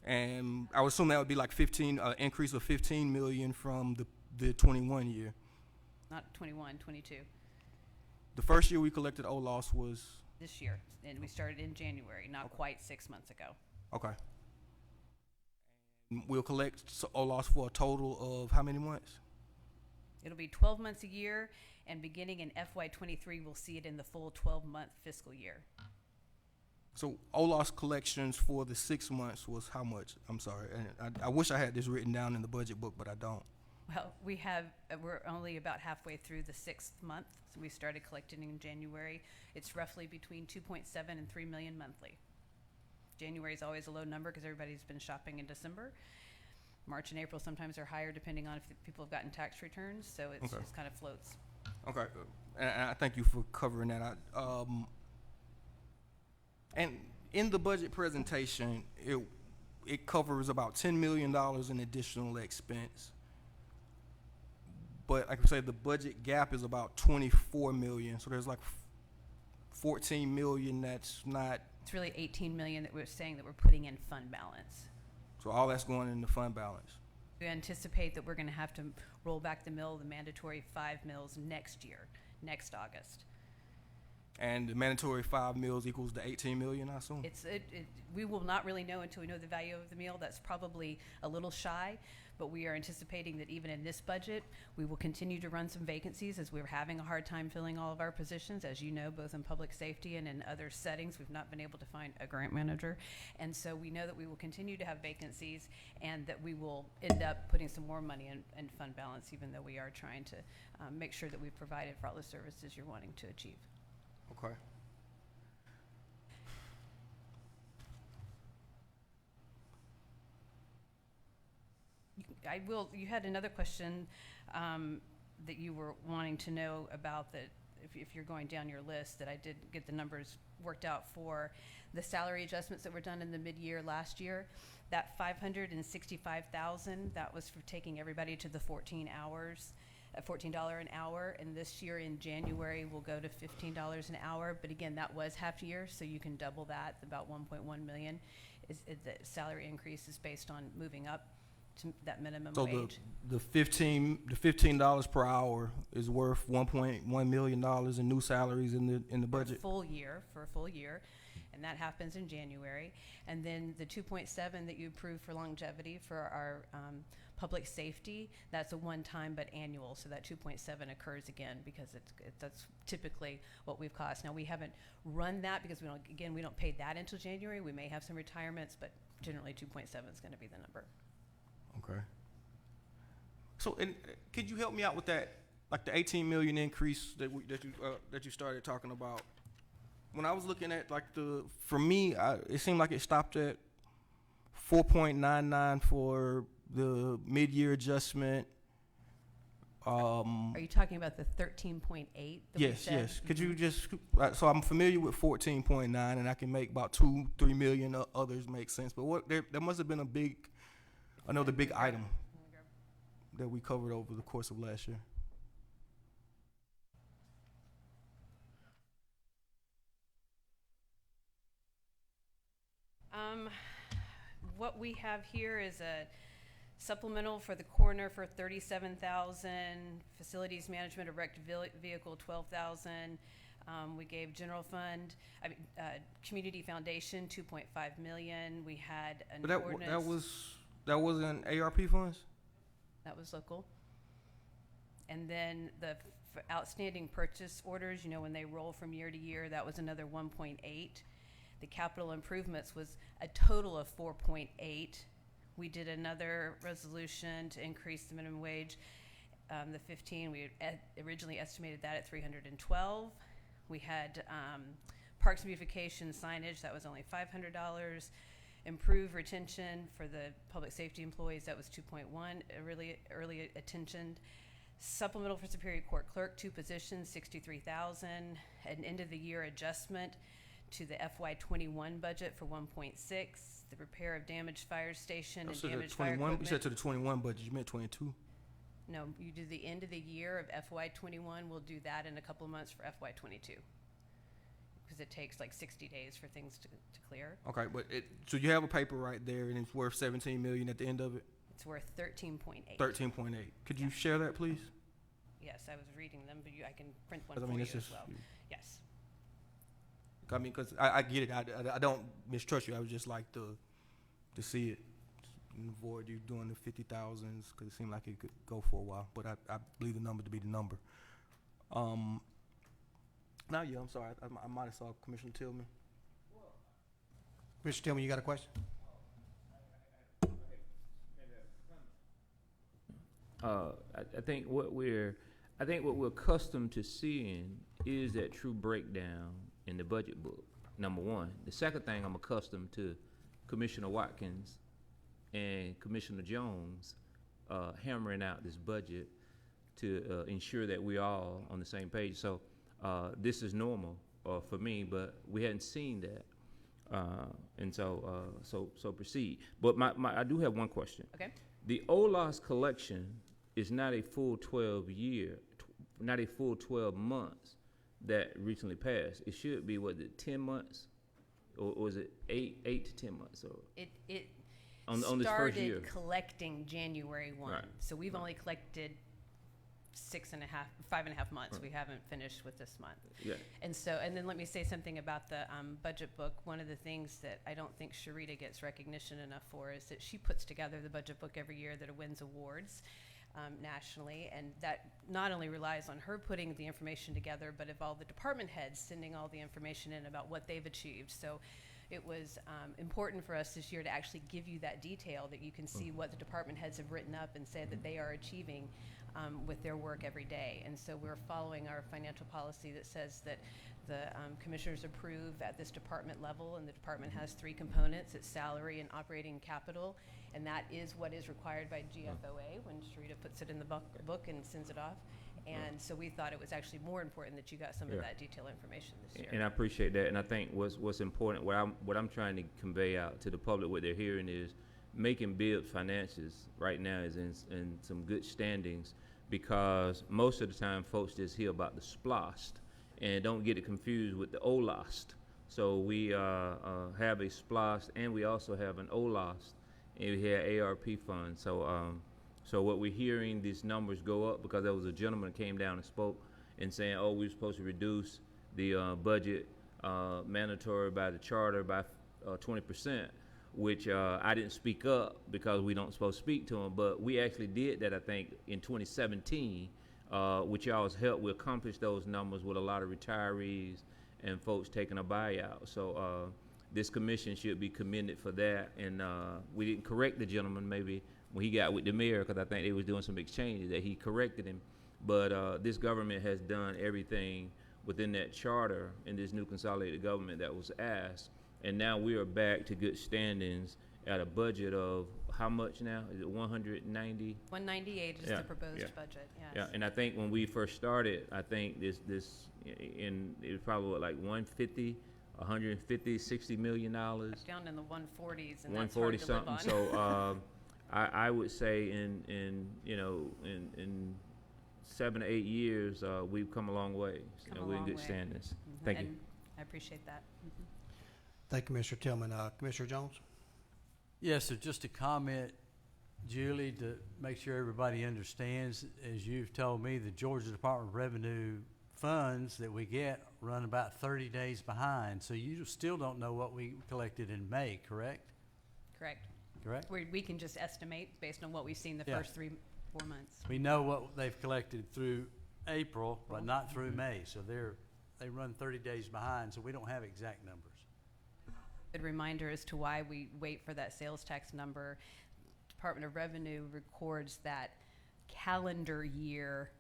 And I would assume that would be like 15, increase of 15 million from the 21 year. Not 21, 22 The first year we collected OLOS was, this year, and we started in January, not quite 6 months ago. okay. We'll collect OLOS for a total of how many months? It'll be 12 months a year, and beginning in FY23, we'll see it in the full 12-month fiscal year. So OLOS collections for the 6 months was how much? I'm sorry, and I wish I had this written down in the budget book, but I don't. Well, we're only about halfway through the 6th month, so we started collecting in January. It's roughly between 2.7 and 3 million monthly. January is always a low number because everybody's been shopping in December. March and April sometimes are higher depending on if people have gotten tax returns, so it Okay. just kind of floats. Okay, and I thank you for covering that. And in the budget presentation, it covers about $10 million in additional expense. But like I said, the budget gap is about 24 million, so there's like 14 million that's not. It's really 18 million that we're saying that we're putting in fund balance. So all that's going in the fund balance. We anticipate that we're going to have to roll back the mandatory 5 mills next year, next August. And the mandatory 5 mills equals the 18 million, I assume? We will not really know until we know the value of the meal. That's probably a little shy, but we are anticipating that even in this budget, we will continue to run some vacancies as we're having a hard time filling all of our positions. As you know, both in public safety and in other settings, we've not been able to find a grant manager. And so we know that we will continue to have vacancies and that we will end up putting some more money in fund balance, even though we are trying to make sure that we've provided for all the services you're wanting to achieve. Okay. You had another question that you were wanting to know about, that if you're going down your list, that I did get the numbers worked out for the salary adjustments that were done in the mid-year last year. That $565,000, that was for taking everybody to the 14 hours, $14 an hour, and this year in January we'll go to $15 an hour. But again, that was half year, so you can double that. About 1.1 million is the salary increase is based on moving up to that minimum So wage. the $15 per hour is worth $1.1 million in new salaries in the budget. For a full year, and that happens in January. And then the 2.7 that you approved for longevity for our public safety, that's a one-time but annual, so that 2.7 occurs again because that's typically what we've cost. Now, we haven't run that because we don't pay that until January. We may have some retirements, but generally 2.7 is going to be the number. Okay. So, and could you help me out with that, like the 18 million increase that you started talking about? When I was looking at for me, it seemed like it stopped at 4.99 for the mid-year adjustment. Are you talking about the 13.8? Yes. Could you just, so I'm familiar with 14.9, and I can make about 2-3 million others make sense. But there must have been another big item that we covered over the course of last year. What we have here is a supplemental for the coroner for $37,000, facilities management, erect vehicle $12,000. We gave general fund, community foundation $2.5 million. We had an ordinance. That wasn't ARP funds? That was local. And then the outstanding purchase orders, when they roll from year to year, that was another 1.8. The capital improvements was a total of 4.8. We did another resolution to increase the minimum wage. The 15, we had originally estimated that at 312. We had parks and beautification signage, that was only $500. Improve retention for the public safety employees, that was 2.1, early attention. Supplemental for Superior Court Clerk, 2 positions, $63,000. An end of the year adjustment to the FY21 budget for 1.6. The repair of damaged fire station and damaged fire equipment. You said to the 21 budget, you meant 22? No, you do the end of the year of FY21. We'll do that in a couple of months for FY22. Because it takes like 60 days for things to clear. Okay, but so you have a paper right there, and it's worth 17 million at the end of it? It's worth 13.8. 13.8. Could you share that, please? Yes, I was reading them, but I can print one 'Cause, for you it's as just, well. Yes. I mean, because I get it. I don't mistrust you. I would just like to see it and avoid you doing the 50,000s because it seemed like it could go for a while. But I believe the number to be the number. I'm sorry. I might have saw Commissioner Tillman. Mr. Tillman, you got a question? I think what we're accustomed to seeing is that true breakdown in the budget book, number one. The second thing, I'm accustomed to Commissioner Watkins and Commissioner Jones hammering out this budget to ensure that we're all on the same page. So this is normal for me, but we hadn't seen that. And so proceed. But I do have one question. Okay. The OLAS collection is not a full 12 months that recently passed. It should be, 10 months? Or is it 8 to 10 months? Or? on this first year. Started collecting January 1. Right. So we've Right. only collected 5.5 months. Right. We haven't finished with this month. Yeah. And so, and then let me say something about the budget book. One of the things that I don't think Sharita gets recognition enough for is that she puts together the budget book every year that wins awards nationally, and that not only relies on her putting the information together, but of all the department heads sending all the information in about what they've achieved. So it was important for us this year to actually give you that detail, that you can see what the department heads have written up and said that they are achieving with their work every day. And so we're following our financial policy that says that the commissioners approve at this department level, and the department has 3 components. It's salary and operating capital, and that is what is required by GFOA when Sharita puts it in the book and sends it off. And so we thought it was actually more important that you got some of that detailed information this year. And I appreciate that. And I think what's important, what I'm trying to convey out to the public, what they're hearing is Macon-Bibb finances right now is in some good standings, because most of the time folks just hear about the SPLOST and don't get it confused with the OLOST. So we have a SPLOST, and we also have an OLOST, and we have ARP funds. So what we're hearing, these numbers go up because there was a gentleman that came down and spoke and saying, oh, we're supposed to reduce the budget mandatory by the charter by 20%, which I didn't speak up because we don't supposed to speak to them, but we actually did that, I think, in 2017, with y'all's help. We accomplished those numbers with a lot of retirees and folks taking a buyout. So this commission should be commended for that, and we didn't correct the gentleman maybe when he got with the mayor, because I think they was doing some exchanges that he corrected him. But this government has done everything within that charter in this new consolidated government that was asked. And now we are back to good standings at a budget of how much now? Is it 190? 198 is Yeah, the proposed yeah. budget, yes. Yeah, and I think when we first started, I think it was probably like 150, 150, $60 million. Down in the 140s, and that's 140 hard to live something. on. So I would say in 7 or 8 years, we've come a long way. Come a We're in long good way. standings. Mhm. Thank you. And I appreciate that. Mhm. Thank you, Mr. Tillman. Commissioner Jones? Yes, so just a comment, Julie, to make sure everybody understands, as you've told me, the Georgia Department of Revenue funds that we get run about 30 days behind. So you still don't know what we collected in May, correct? Correct. Correct? We can just estimate based on what we've seen the Yeah. first 3-4 months. We know what they've collected through April, but not through May. So they run 30 days behind, so we don't have exact numbers. Good reminder as to why we wait for that sales tax number. Department of Revenue records that calendar year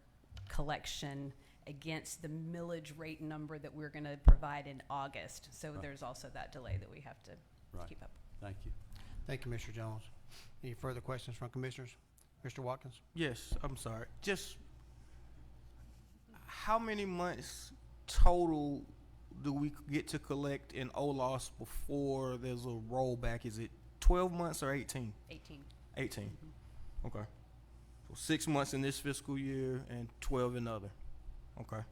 collection against the millage rate number that we're going to provide in August. So Right. there's also that delay that we have to Right. keep up. Thank you. Thank you, Mr. Jones. Any further questions from commissioners? Mr. Watkins? Yes, I'm sorry. Just how many months total do we get to collect in OLOS before there's a rollback? Is it 12 months or 18? 18. 18. Okay. So 6 months in this fiscal year and 12 in other. Okay.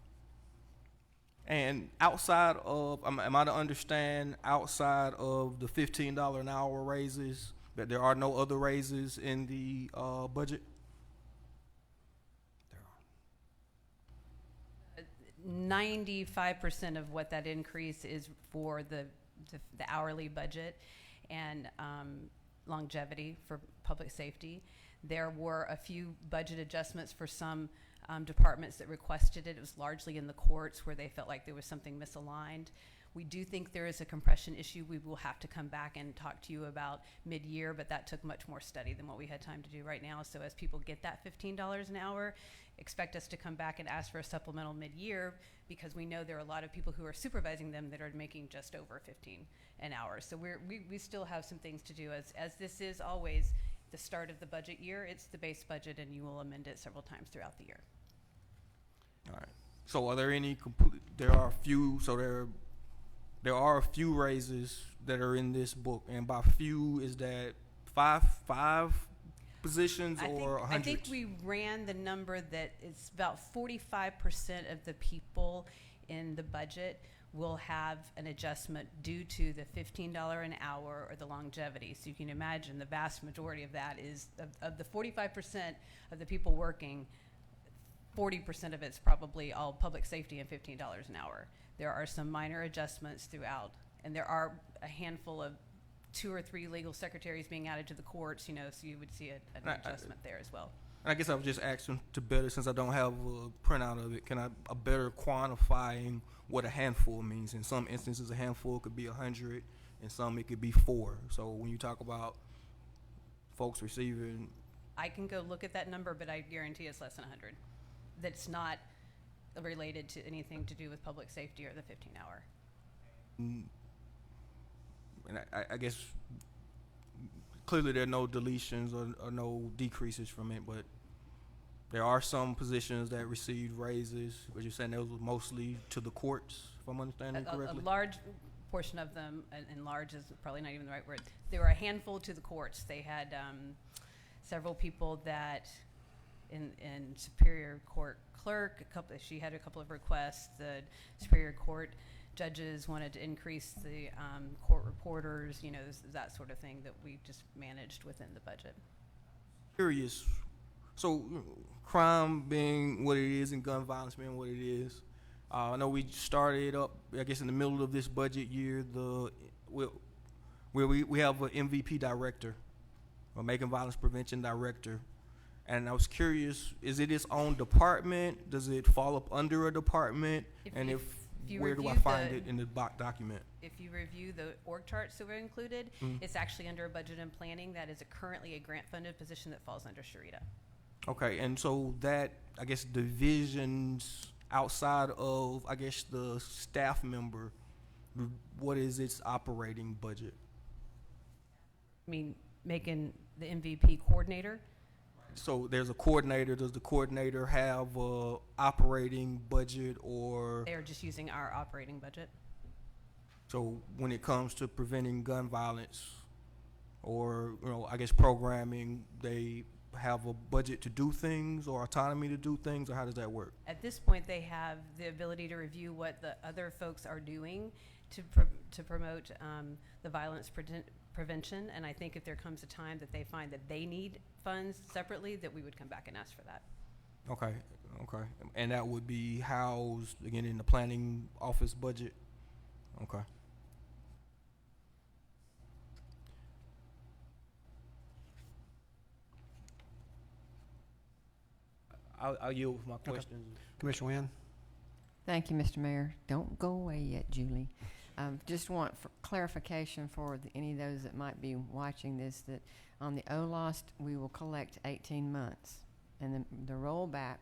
And outside of, am I to understand, outside of the $15 an hour raises, that there are no other raises in the budget? 95% of what that increase is for the hourly budget and longevity for public safety. There were a few budget adjustments for some departments that requested it. It was largely in the courts where they felt like there was something misaligned. We do think there is a compression issue we will have to come back and talk to you about mid-year, but that took much more study than what we had time to do right now. So as people get that $15 an hour, expect us to come back and ask for a supplemental mid-year, because we know there are a lot of people who are supervising them that are making just over 15 an hour. So we still have some things to do. As this is always the start of the budget year, it's the base budget, and you will amend it several times throughout the year. All right. So are there any there are a few, so there are a few raises that are in this book, and by few, is that five positions or I hundreds? think we ran the number that it's about 45% of the people in the budget will have an adjustment due to the $15 an hour or the longevity. So you can imagine the vast majority of that is, of the 45% of the people working, 40% of it's probably all public safety and $15 an hour. There are some minor adjustments throughout, and there are a handful of 2 or 3 legal secretaries being added to the courts, you know, so you would see an adjustment there as well. I guess I was just asking to better, since I don't have a printout of it, can I a better quantifying what a handful means? In some instances, a handful could be 100, in some it could be 4. So when you talk about folks receiving, I can go look at that number, but I guarantee it's less than 100. That's not related to anything to do with public safety or the 15-hour. and I guess clearly there are no deletions or no decreases from it, but there are some positions that received raises. But you're saying those were mostly to the courts, if I'm understanding correctly? A large portion of them, and large is probably not even the right word, there were a handful to the courts. They had several people that in Superior Court clerk, she had a couple of requests. The Superior Court judges wanted to increase the court reporters, you know, that sort of thing that we just managed within the budget. Curious. So crime being what it is and gun violence being what it is, I know we started up, I guess, in the middle of this budget year, where we have an MVP director, a Macon Violence Prevention Director. And I was curious, is it its own department? Does it fall up under a department? If you where do I review find it in the document? If you review the org charts that were included, it's actually under budget and planning. That is currently a grant-funded position that falls under Sharita. Okay, and so that, I guess, divisions outside of, I guess, the staff member, what is its operating budget? I mean, making the MVP coordinator. So there's a coordinator. Does the coordinator have a operating budget, or? They are just using our operating budget. So when it comes to preventing gun violence, or, you know, I guess programming, they have a budget to do things or autonomy to do things, or how does that work? At this point, they have the ability to review what the other folks are doing to promote the violence prevention, and I think if there comes a time that they find that they need funds separately, that we would come back and ask for that. Okay, okay. And that would be housed, again, in the planning office budget? Okay. I'll yield with my questions. Commissioner Wynn? Thank you, Mr. Mayor. Don't go away yet, Julie. Just want clarification for any of those that might be watching this, that on the OLOST, we will collect 18 months. And the rollback,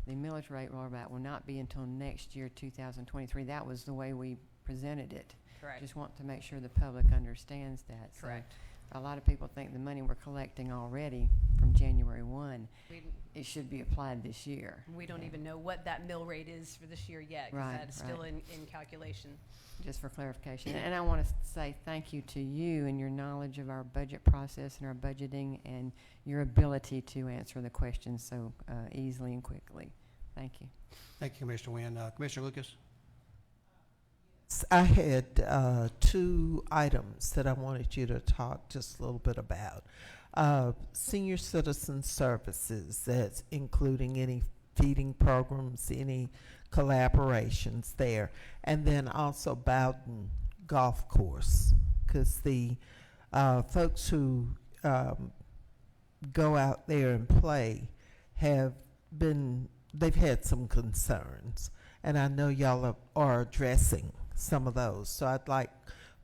the millage rate rollback, will not be until next year, 2023. That was the way we presented it. Correct. Just want to make sure the public understands that. Correct. So a lot of people think the money we're collecting already from January 1, it should be applied this year. We don't even know what that mill rate is for this year yet, because Right, that's still in calculation. Just for clarification. And I want to say thank you to you and your knowledge of our budget process and our budgeting and your ability to answer the questions so easily and quickly. Thank you. Thank you, Commissioner Wynn. Commissioner Lucas? I had 2 items that I wanted you to talk just a little bit about. Senior citizen services, that's including any feeding programs, any collaborations there, and then also Bowden Golf Course, because the folks who go out there and play they've had some concerns, and I know y'all are addressing some of those. So I'd like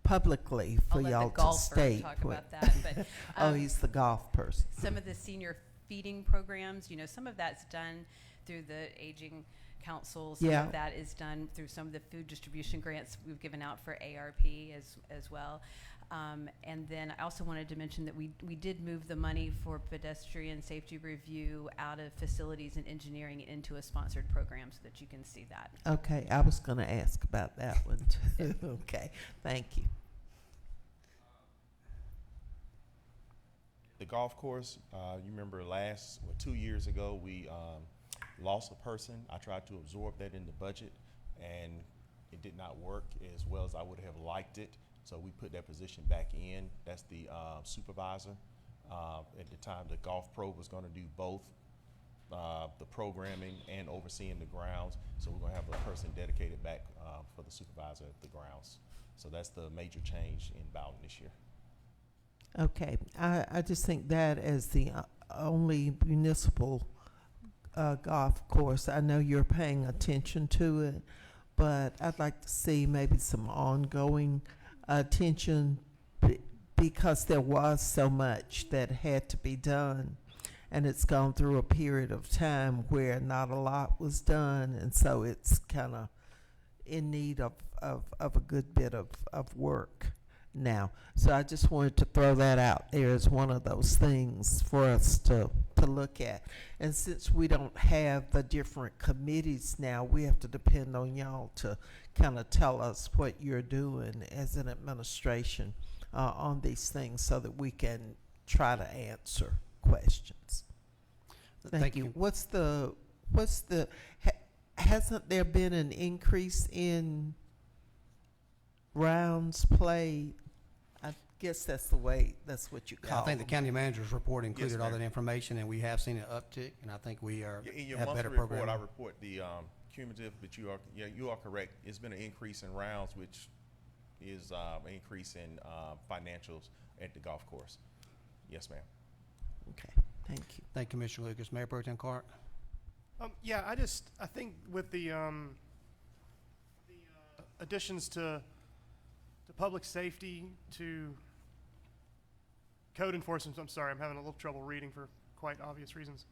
publicly for y'all to state. Talk about that, but Oh, he's the golf person. some of the senior feeding programs, you know, some of that's done through the aging council. Some Yeah. of that is done through some of the food distribution grants we've given out for ARP as well. And then I also wanted to mention that we did move the money for pedestrian safety review out of facilities and engineering into a sponsored program so that you can see that. Okay, I was going to ask about that one too. Okay, thank you. The golf course, you remember 2 years ago, we lost a person. I tried to absorb that in the budget. and it did not work as well as I would have liked it. So we put that position back in. That's the supervisor. At the time, the golf pro was going to do both the programming and overseeing the grounds. So we're going to have a person dedicated back for the supervisor of the grounds. So that's the major change in Bowden this year. Okay, I just think that as the only municipal golf course, I know you're paying attention to it, but I'd like to see maybe some ongoing attention because there was so much that had to be done, and it's gone through a period of time where not a lot was done, and so it's kind of in need of a good bit of work now. So I just wanted to throw that out there as one of those things for us to look at. And since we don't have the different committees now, we have to depend on y'all to kind of tell us what you're doing as an administration on these things so that we can try to answer questions. Thank you. Hasn't there been an increase in rounds played? I guess that's what you Yeah, call I think the them. county manager's report included all ma'am. that information, and we have seen an uptick, and I think we are, In your have monthly better report, programming. I report the cumulative, but you are correct. It's been an increase in rounds, which is an increase in financials at the golf course. Yes, ma'am. Okay, thank you. Thank you, Commissioner Lucas. Mayor Pro Tem Clark? Yeah, I think with the additions to public safety, to code enforcement, I'm sorry, I'm having a little trouble reading for quite obvious reasons.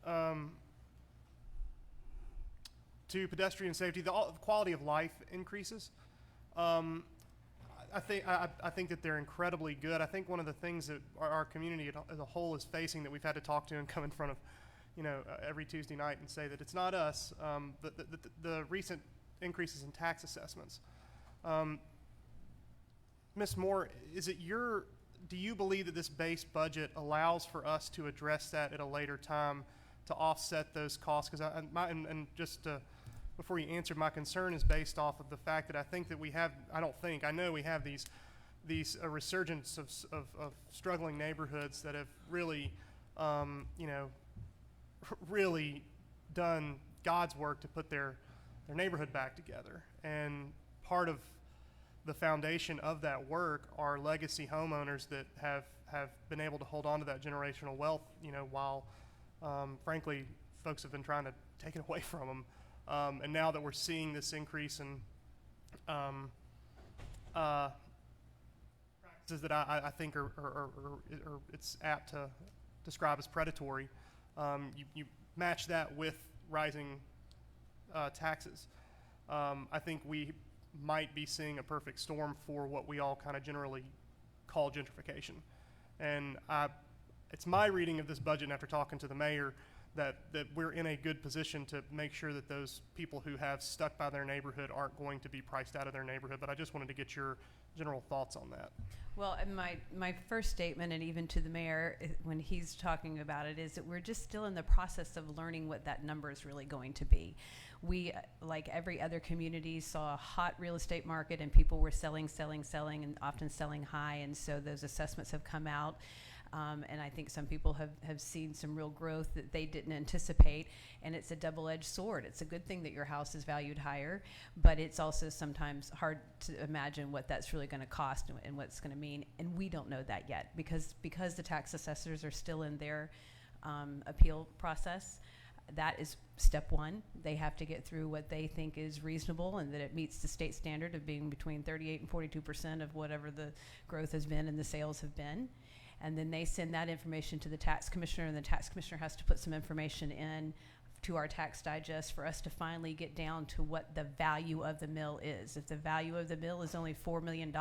To pedestrian safety, the quality of life increases. I think that they're incredibly good. I think one of the things that our community as a whole is facing that we've had to talk to and come in front of, every Tuesday night and say that it's not us, the recent increases in tax assessments. Ms. Moore, do you believe that this base budget allows for us to address that at a later time to offset those costs? Because before you answer, my concern is based off of the fact that I know we have these resurgence of struggling neighborhoods that have really, really done God's work to put their neighborhood back together. And part of the foundation of that work are legacy homeowners that have been able to hold on to that generational wealth, while frankly folks have been trying to take it away from them. And now that we're seeing this increase in practices that I think are it's apt to describe as predatory, you match that with rising taxes. I think we might be seeing a perfect storm for what we all kind of generally call gentrification. And it's my reading of this budget, and after talking to the mayor, that we're in a good position to make sure that those people who have stuck by their neighborhood aren't going to be priced out of their neighborhood. But I just wanted to get your general thoughts on that. Well, and my first statement, and even to the mayor when he's talking about it, is that we're just still in the process of learning what that number is really going to be. We, like every other community, saw a hot real estate market, and people were selling, and often selling high, and so those assessments have come out. And I think some people have seen some real growth that they didn't anticipate, and it's a double-edged sword. It's a good thing that your house is valued higher, but it's also sometimes hard to imagine what that's really going to cost and what it's going to mean, and we don't know that yet because the tax assessors are still in their appeal process. That is step one. They have to get through what they think is reasonable and that it meets the state standard of being between 38 and 42% of whatever the growth has been and the sales have been. And then they send that information to the tax commissioner, and the tax commissioner has to put some information in to our tax digest for us to finally get down to what the value of the mill is. If the value of the mill is only $4 million,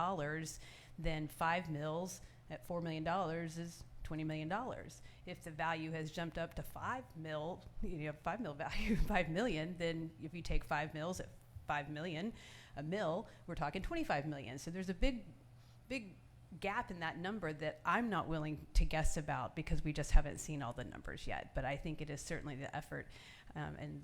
then 5 mills at $4 million is $20 million. If the value has jumped up to 5 mil, 5 mil value, 5 million, then if you take 5 mills at 5 million a mill, we're talking 25 million. So there's a big gap in that number that I'm not willing to guess about because we just haven't seen all the numbers yet. But I think it is certainly the effort and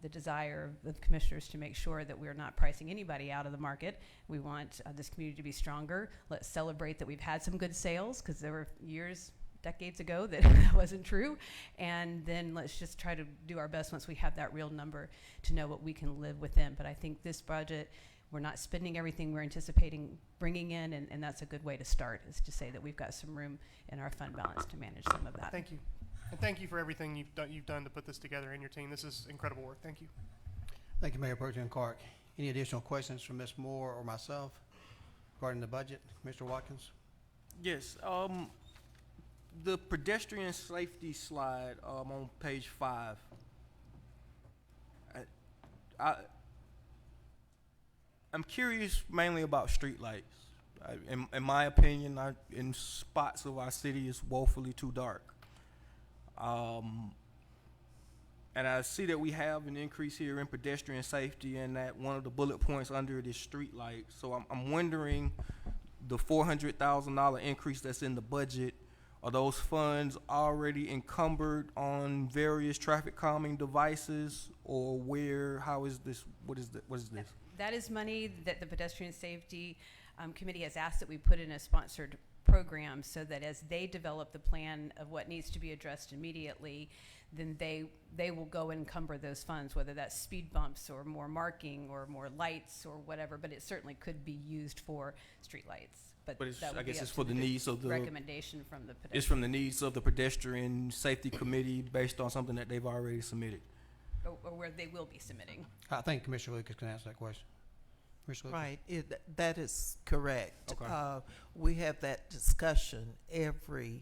the desire of the commissioners to make sure that we're not pricing anybody out of the market. We want this community to be stronger. Let's celebrate that we've had some good sales, because there were years, decades ago, that that wasn't true. And then let's just try to do our best once we have that real number to know what we can live within. But I think this budget, we're not spending everything we're anticipating bringing in, and that's a good way to start, is to say that we've got some room in our fund balance to manage some of that. Thank you. And thank you for everything you've done to put this together and your team. This is incredible work. Thank you. Thank you, Mayor Pro Tem Clark. Any additional questions from Ms. Moore or myself regarding the budget? Mr. Watkins? Yes, the pedestrian safety slide, on page 5. I'm curious mainly about streetlights. In my opinion, in spots of our city, it's woefully too dark. And I see that we have an increase here in pedestrian safety, and that one of the bullet points under it is streetlights. So I'm wondering, the $400,000 increase that's in the budget, are those funds already encumbered on various traffic calming devices, or how is this, what is this? That is money that the Pedestrian Safety Committee has asked that we put in a sponsored program, so that as they develop the plan of what needs to be addressed immediately, then they will go and encumber those funds, whether that's speed bumps or more marking or more lights or whatever, but it certainly could be used for streetlights. But it's, that would I guess be it's up for to the needs of the, recommendation from the pedestrian. it's from the needs of the Pedestrian Safety Committee based on something that they've already submitted. Or where they will be submitting. I think Commissioner Lucas can answer that question. Commissioner Lucas? Right, that is correct. Okay. We have that discussion every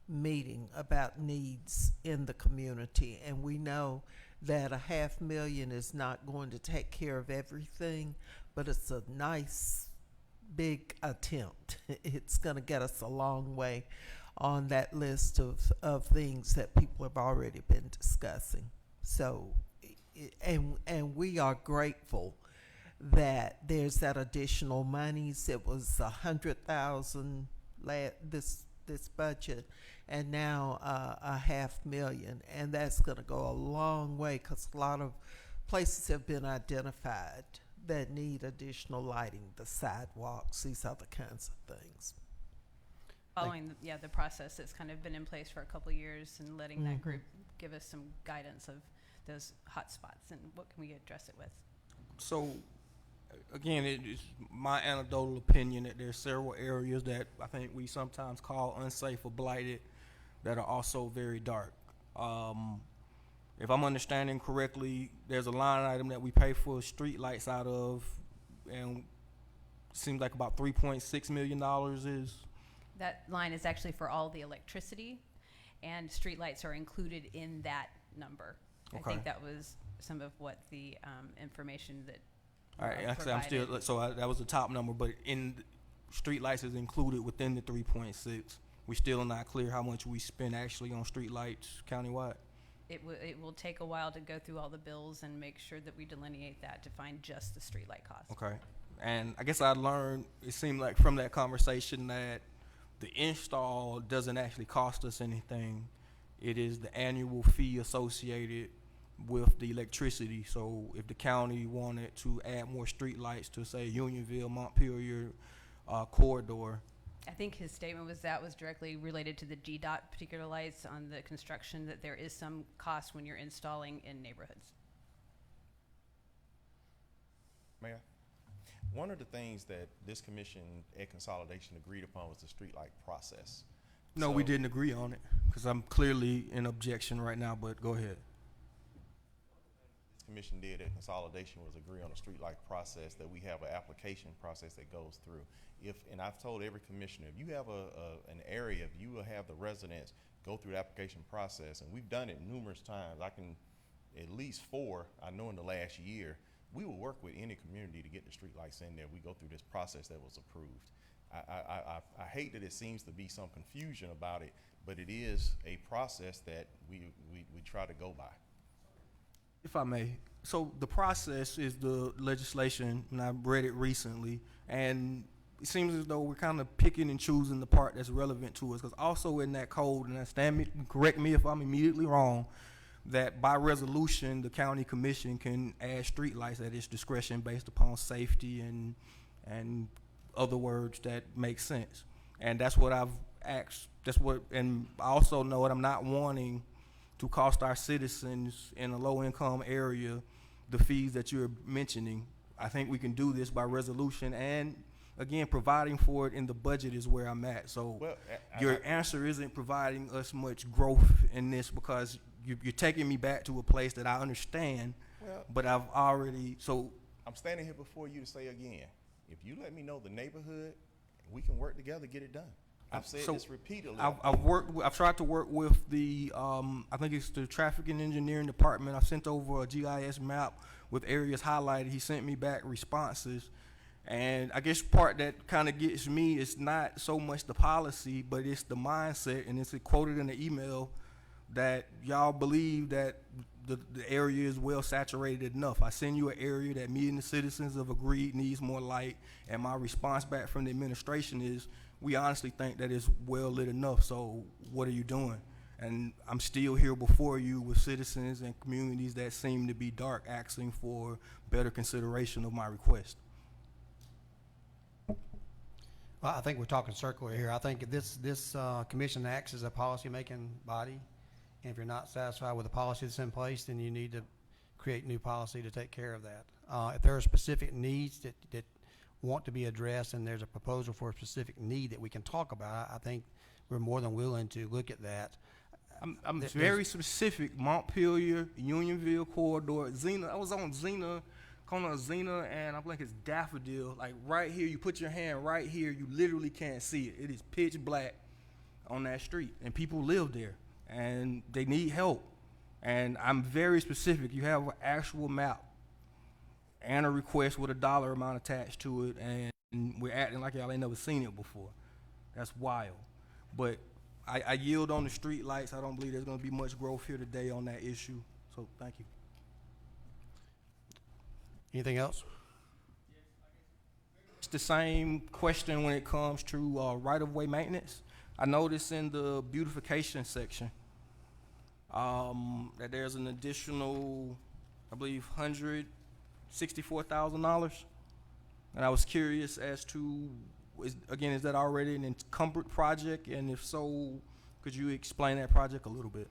meeting about needs in the community, and we know that $500,000 is not going to take care of everything, but it's a nice big attempt. It's going to get us a long way on that list of things that people have already been discussing. So, and we are grateful that there's that additional monies. It was $100,000 this budget, and now $500,000, and that's going to go a long way, because a lot of places have been identified that need additional lighting, the sidewalks, these other kinds of things. Following the process that's kind of been in place for a couple of years, and letting that group give us some guidance of those hot spots and what can we address it with. So, again, it is my anecdotal opinion that there's several areas that I think we sometimes call unsafe or blighted that are also very dark. If I'm understanding correctly, there's a line item that we pay for street lights out of, and it seems like about $3.6 million is. That line is actually for all the electricity, and streetlights are included in that number. Okay. I think that was some of what the information that. All right, actually, I'm still, that was the top number, but in street lights is included within the 3.6. We're still not clear how much we spend actually on street lights countywide. It will take a while to go through all the bills and make sure that we delineate that to find just the streetlight cost. Okay, and I guess I learned, it seemed like from that conversation, that the install doesn't actually cost us anything. It is the annual fee associated with the electricity. So if the county wanted to add more street lights to, say, Unionville, Montpelier corridor. I think his statement was that was directly related to the GDOT particular lights on the construction, that there is some cost when you're installing in neighborhoods. Mayor, one of the things that this commission at consolidation agreed upon was the streetlight process. No, we didn't agree on it, because I'm clearly in objection right now, but go ahead. This commission did at consolidation was agree on a streetlight process, that we have an application process that goes through. And I've told every commissioner, if you have an area, if you will have the residents go through the application process, and we've done it numerous times, I can, at least 4, I know in the last year, we will work with any community to get the streetlights in there. We go through this process that was approved. I hate that it seems to be some confusion about it, but it is a process that we try to go by. If I may, so the process is the legislation, and I read it recently, and it seems as though we're kind of picking and choosing the part that's relevant to us, because also in that code, and correct me if I'm immediately wrong, that by resolution, the county commission can add streetlights at its discretion based upon safety and other words that make sense. And that's what I've asked. And I also know that I'm not wanting to cost our citizens in a low-income area the fees that you're mentioning. I think we can do this by resolution, and again, providing for it in the budget is where I'm at. So Well, your answer isn't providing us much growth in this, because you're taking me back to a place that I understand, Well, but I've already, so I'm standing here before you to say again, if you let me know the neighborhood, we can work together to get it done. I've said So, this repeatedly. I've tried to work with the, I think it's the traffic and engineering department. I've sent over a GIS map with areas highlighted. He sent me back responses. And I guess part that kind of gets me is not so much the policy, but it's the mindset. And it's quoted in the email that y'all believe that the area is well saturated enough. I send you an area that me and the citizens have agreed needs more light. And my response back from the administration is, we honestly think that it's well lit enough, so what are you doing? And I'm still here before you with citizens and communities that seem to be dark, asking for better consideration of my request. Well, I think we're talking circular here. I think this commission acts as a policy-making body, and if you're not satisfied with the policy that's in place, then you need to create new policy to take care of that. If there are specific needs that want to be addressed, and there's a proposal for a specific need that we can talk about, I think we're more than willing to look at that. I'm very specific. Montpelier, Unionville corridor, Xena. I was on Xena, corner of Xena, and I think it's Daffodil. Like right here, you put your hand right here, you literally can't see it. It is pitch black on that street, and people live there, and they need help. And I'm very specific. You have an actual map and a request with a dollar amount attached to it, and we're acting like y'all ain't never seen it before. That's wild. But I yield on the street lights. I don't believe there's gonna be much growth here today on that issue, so thank you. Anything else? It's the same question when it comes to right-of-way maintenance. I noticed in the beautification section that there's an additional, I believe, $164,000, and I was curious as to, is that already an encumbered project, and if so, could you explain that project a little bit?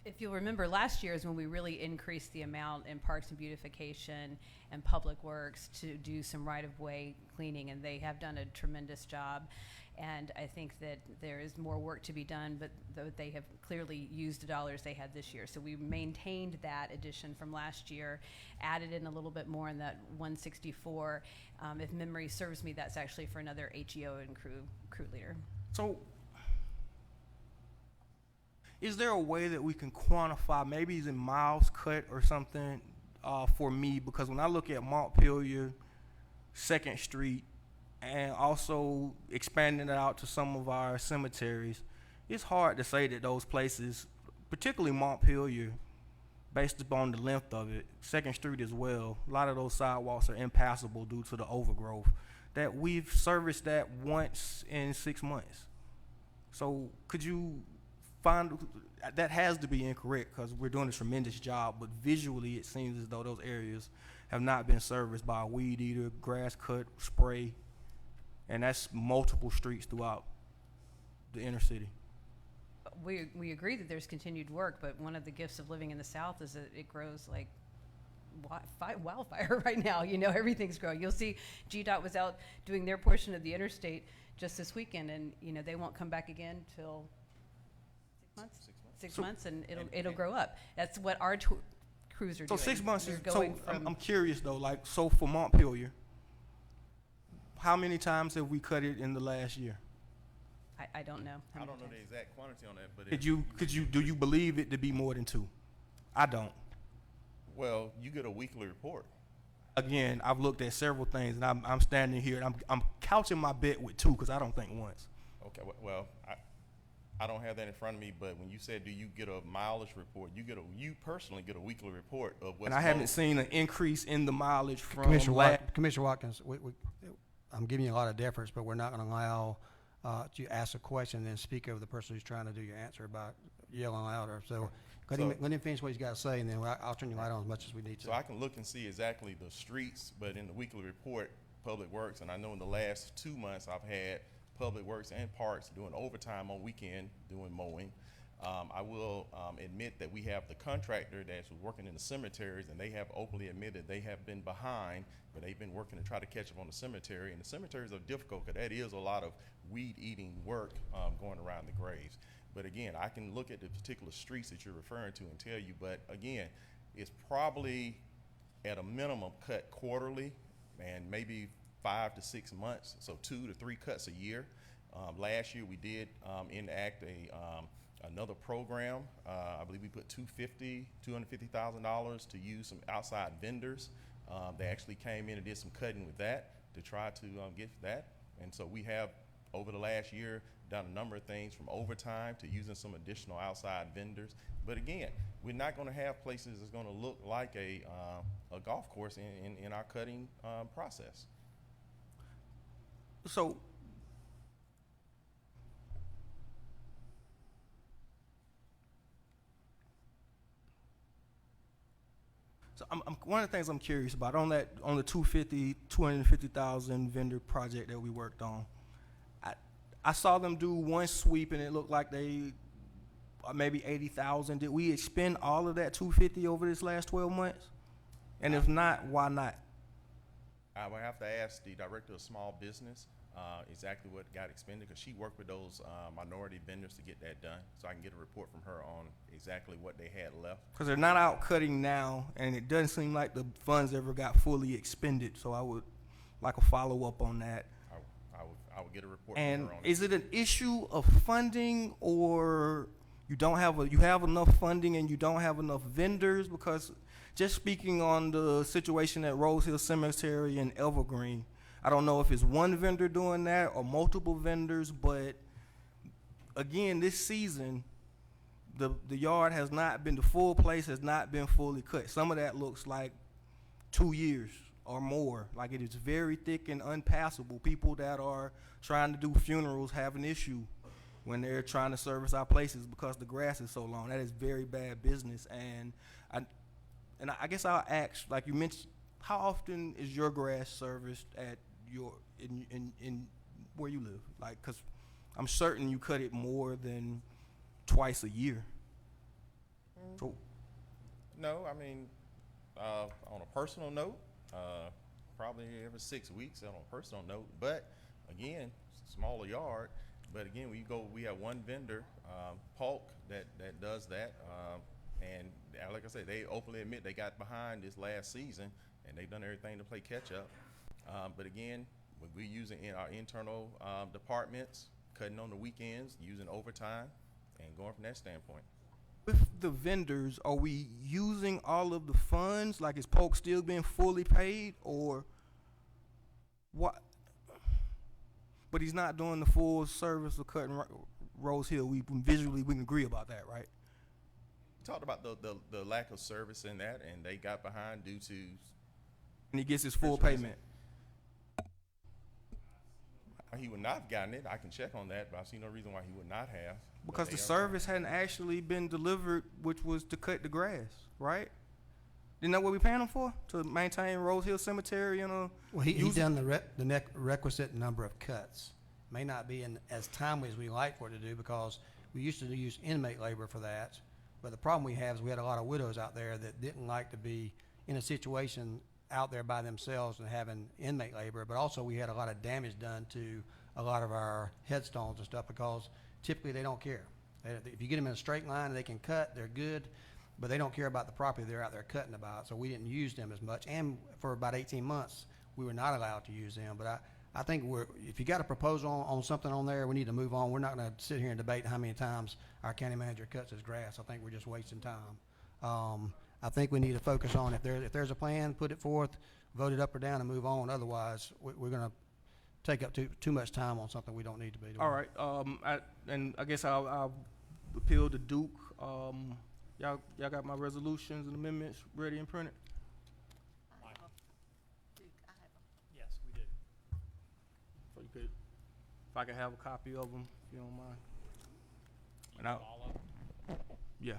If you'll remember, last year is when we really increased the amount in parks and beautification and public works to do some right-of-way cleaning, and they have done a tremendous job. And I think that there is more work to be done, but they have clearly used the dollars they had this year. So we maintained that addition from last year, added in a little bit more in that 164. If memory serves me, that's actually for another HEO and crew leader. So, is there a way that we can quantify, maybe it's in miles cut or something, for me? Because when I look at Montpelier, 2nd Street, and also expanding it out to some of our cemeteries, it's hard to say that those places, particularly Montpelier, based upon the length of it, 2nd Street as well, a lot of those sidewalks are impassable due to the overgrowth, that we've serviced that once in 6 months. So could you find, that has to be incorrect because we're doing a tremendous job, but visually it seems as though those areas have not been serviced by a weed eater, grass cut, spray, and that's multiple streets throughout the inner city. We agree that there's continued work, but one of the gifts of living in the South is that it grows like wildfire right now. You know, everything's growing. You'll see GDOT was out doing their portion of the interstate just this weekend, and you know they won't come back again till 6 months. 6 months, and it'll grow up. That's what our crews are So doing. 6 months They're is, going so from I'm curious though, like, so for Montpelier, how many times have we cut it in the last year? I don't know. I don't know the exact quantity on that, but Do you believe it to be more than 2? I don't. well, you get a weekly report. Again, I've looked at several things, and I'm standing here, and I'm couching my bet with 2 because I don't think once. Okay, well, I don't have that in front of me, but when you said, do you get a mileage report, you personally get a weekly report of what's And I haven't seen an increase in the mileage from Commissioner Watkins, I'm giving you a lot of deference, but we're not going to allow to ask a question and then speak over the person who's trying to do your answer by yelling louder. So let him finish what he's got to say, and then I'll turn your light on as much as we need to. So I can look and see exactly the streets, but in the weekly report, Public Works, and I know in the last 2 months I've had Public Works and Parks doing overtime on weekend, doing mowing. I will admit that we have the contractor that's working in the cemeteries, and they have openly admitted they have been behind, but they've been working to try to catch up on the cemetery. And the cemeteries are difficult because that is a lot of weed-eating work going around the graves. But again, I can look at the particular streets that you're referring to and tell you, but again, it's probably at a minimum cut quarterly and maybe 5 to 6 months, so 2 to 3 cuts a year. Last year we did enact another program. I believe we put $250,000 to use some outside vendors. They actually came in and did some cutting with that to try to get that. And so we have, over the last year, done a number of things from overtime to using some additional outside vendors. But again, we're not going to have places that's going to look like a golf course in our cutting process. So, one of the things I'm curious about on the 250,000 vendor project that we worked on, I saw them do one sweep and it looked like they maybe 80,000. Did we expend all of that 250 over this last 12 months? And if not, why not? I would have to ask the director of small business exactly what got expended, because she worked with those minority vendors to get that done. So I can get a report from her on exactly what they had left. Because they're not out cutting now, and it doesn't seem like the funds ever got fully expended. So I would like a follow-up on that. I would get a report And from her on is it an issue of funding, or you have enough funding and you don't have enough vendors? Because just speaking on the situation at Rose Hill Cemetery and Evergreen, I don't know if it's one vendor doing that or multiple vendors, but again, this season, the yard has not been, the full place has not been fully cut. Some of that looks like 2 years or more. Like, it is very thick and unpassable. People that are trying to do funerals have an issue when they're trying to service our places because the grass is so long. That is very bad business. And I guess I'll ask, like you mentioned, how often is your grass serviced at in where you live? Like, 'cause I'm certain you cut it more than twice a year. So, No, I mean, on a personal note, probably every 6 weeks on a personal note. But again, smaller yard. But again, we have one vendor, Polk, that does that. And like I said, they openly admit they got behind this last season, and they've done everything to play catch up. But again, we're using in our internal departments, cutting on the weekends, using overtime, and going from that standpoint. with the vendors, are we using all of the funds? Like, is Polk still being fully paid, or what? But he's not doing the full service of cutting Rose Hill. We can agree about that, right? We talked about the lack of service in that, and they got behind due to. And he gets his full Special reason. payment. He would not have gotten it. I can check on that, but I see no reason why he would not have. But Because they the are- service hadn't actually been delivered, which was to cut the grass, right? Isn't that what we paying him for? To maintain Rose Hill Cemetery and Well, he's done the requisite number of cuts. May not be as timely as we like for it to do, because we used to use inmate labor for that. But the problem we have is we had a lot of widows out there that didn't like to be in a situation out there by themselves and having inmate labor. But also we had a lot of damage done to a lot of our headstones and stuff, because typically they don't care. If you get them in a straight line and they can cut, they're good, but they don't care about the property they're out there cutting about. So we didn't use them as much. And for about 18 months, we were not allowed to use them. But I think if you got a proposal on something on there, we need to move on. We're not going to sit here and debate how many times our county manager cuts his grass. I think we're just wasting time. I think we need to focus on, if there's a plan, put it forth, vote it up or down, and move on. Otherwise, we're going to take up too much time on something we don't need to be doing. All right, I guess I'll appeal to Duke. Y'all got my resolutions and amendments ready and printed? Yes, we did. So you could If I could have a copy of them, if you don't mind. And I, yeah,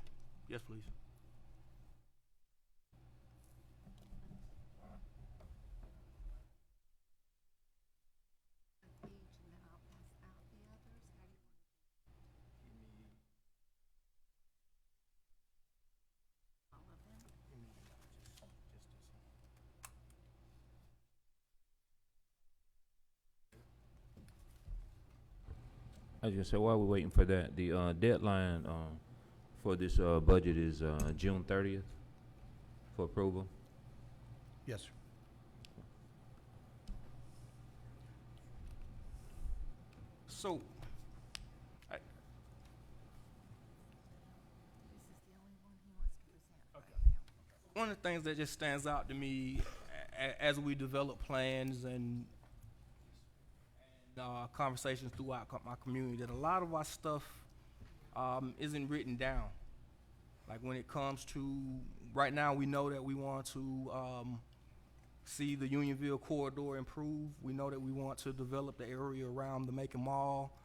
yes, please. I was gonna say, while we're waiting for that, the deadline for this budget is June 30th for approval. Yes, sir. So, I, one of the things that just stands out to me as we develop plans and conversations throughout my community, that a lot of our stuff isn't written down. Like when it comes to, right now we know that we want to see the Unionville corridor improve. We know that we want to develop the area around the Macon Mall.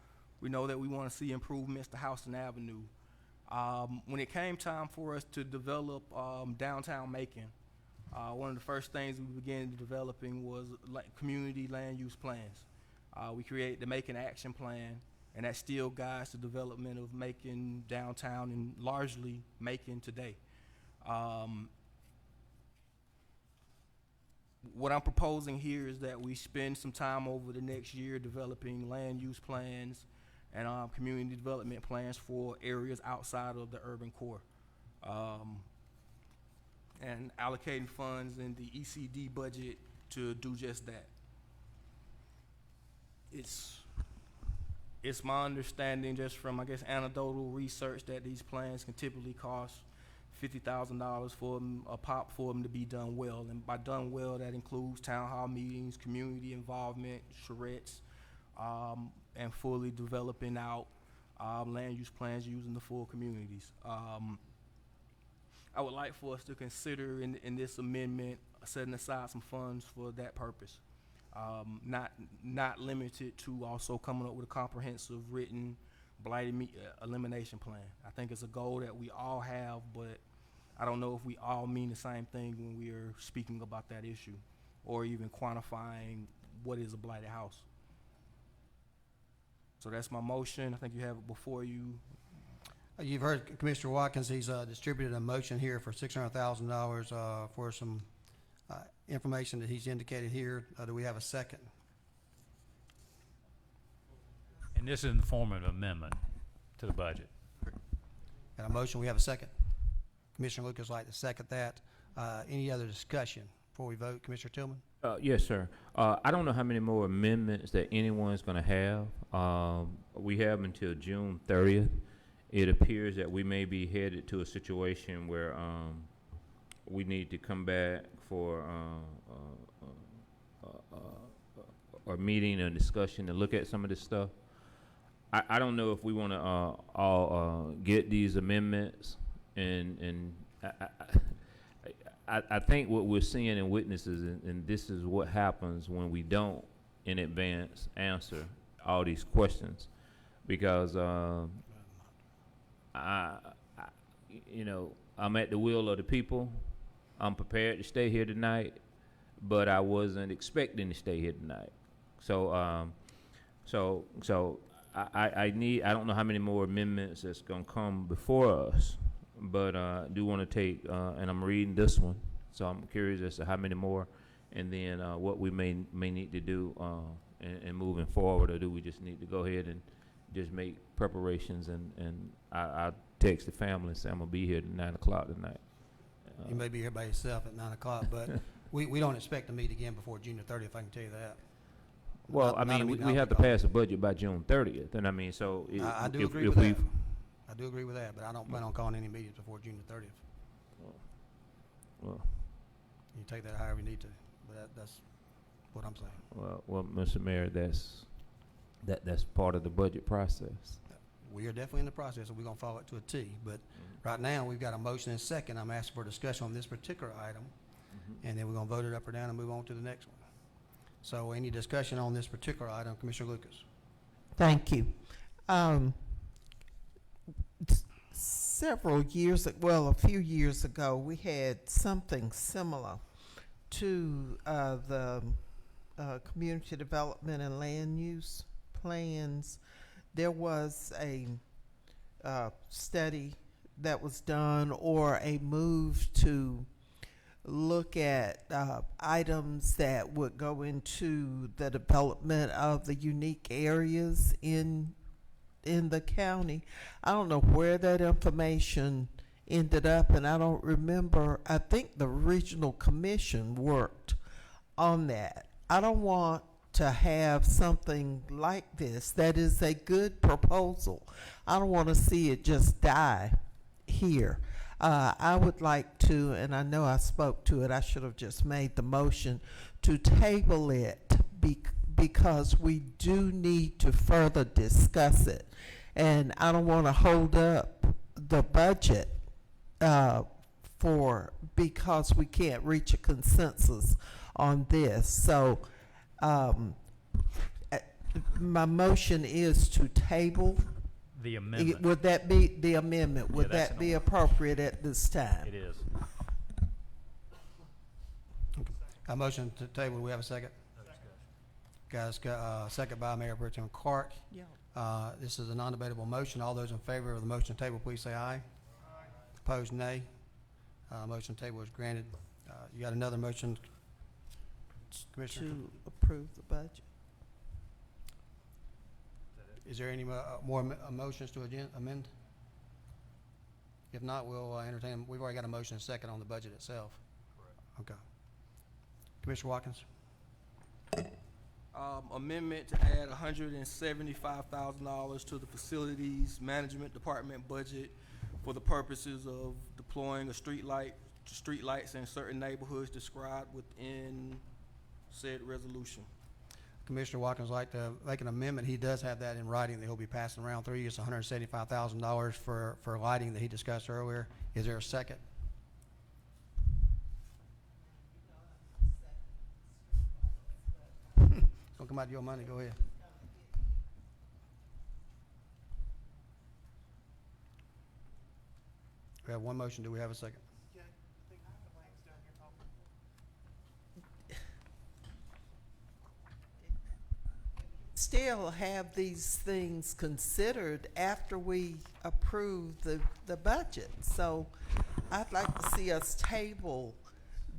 We know that we want to see improvements to Houston Avenue. When it came time for us to develop downtown Macon, one of the first things we began developing was community land use plans. We created the Macon Action Plan, and that still guides the development of Macon downtown and largely Macon today. What I'm proposing here is that we spend some time over the next year developing land use plans and community development plans for areas outside of the urban core, and allocating funds in the ECD budget to do just that. It's my understanding, just from, I guess, anecdotal research, that these plans can typically cost $50,000 for a pop for them to be done well. And by done well, that includes town hall meetings, community involvement, charrettes, and fully developing out land use plans using the full communities. I would like for us to consider in this amendment setting aside some funds for that purpose. Not limited to also coming up with a comprehensive written blighted elimination plan. I think it's a goal that we all have, but I don't know if we all mean the same thing when we are speaking about that issue, or even quantifying what is a blighted house. So that's my motion. I think you have it before you. You've heard Commissioner Watkins. He's distributed a motion here for $600,000 for some information that he's indicated here. Do we have a second? And this is in the form of an amendment to the budget. Got a motion, we have a second. Commissioner Lucas would like to second that. Any other discussion before we vote? Commissioner Tillman? Yes, sir. I don't know how many more amendments that anyone's going to have. We have until June 30th. It appears that we may be headed to a situation where we need to come back for a meeting or discussion to look at some of this stuff. I don't know if we want to all get these amendments, and I think what we're seeing in witnesses, and this is what happens when we don't in advance answer all these questions, because I'm at the will of the people. I'm prepared to stay here tonight, but I wasn't expecting to stay here tonight. So I don't know how many more amendments that's gonna come before us, but I do want to take, and I'm reading this one, so I'm curious as to how many more, and then what we may need to do in moving forward, or do we just need to go ahead and just make preparations, and I'll text the family and say I'm gonna be here at 9 o'clock tonight. You may be here by yourself at 9 o'clock, but we don't expect to meet again before June the 30th, I can tell you that. Well, Not- I not a mean, meeting we I'll have be to calling. pass a budget by June 30th, and I mean, so I do if agree with that. we've- I do agree with that, but I don't plan on calling any meetings before June the 30th. Well, You take that however you need to, but that's what I'm saying. well, Mr. Mayor, that's part of the budget process. We are definitely in the process, and we're gonna follow it to a T, but right now, we've got a motion and second. I'm asking for discussion on this particular item, and then we're gonna vote it up or down and move on to the next one. So any discussion on this particular item, Commissioner Lucas? Thank you. Um, Several years, well, a few years ago, we had something similar to the community development and land use plans. There was a study that was done, or a move to look at items that would go into the development of the unique areas in the county. I don't know where that information ended up, and I don't remember. I think the regional commission worked on that. I don't want to have something like this that is a good proposal. I don't want to see it just die here. I would like to, and I know I spoke to it, I should have just made the motion to table it because we do need to further discuss it. And I don't want to hold up the budget because we can't reach a consensus on this. So my motion is to table. The amendment. Would that be the amendment? Would that's that an be order. appropriate at this time? It is. A motion to table, do we have a second? Guys, second by Mayor Pro Tem Clark. Yeah. This is a non-debatable motion. All those in favor of the motion to table, please say aye. Opposed, nay. Motion to table is granted. You got another motion, Commissioner? To approve the budget. Is there any more motions to amend? If not, we'll entertain. We've already got a motion and second on the budget itself. Correct. Okay. Commissioner Watkins? Amendment to add $175,000 to the Facilities Management Department budget for the purposes of deploying streetlights in certain neighborhoods described within said resolution. Commissioner Watkins would like to make an amendment. He does have that in writing that he'll be passing around through you. It's $175,000 for lighting that he discussed earlier. Is there a second? Don't come out of your money. Go ahead. We have one motion. Do we have a second? Still have these things considered after we approve the budget. So I'd like to see us table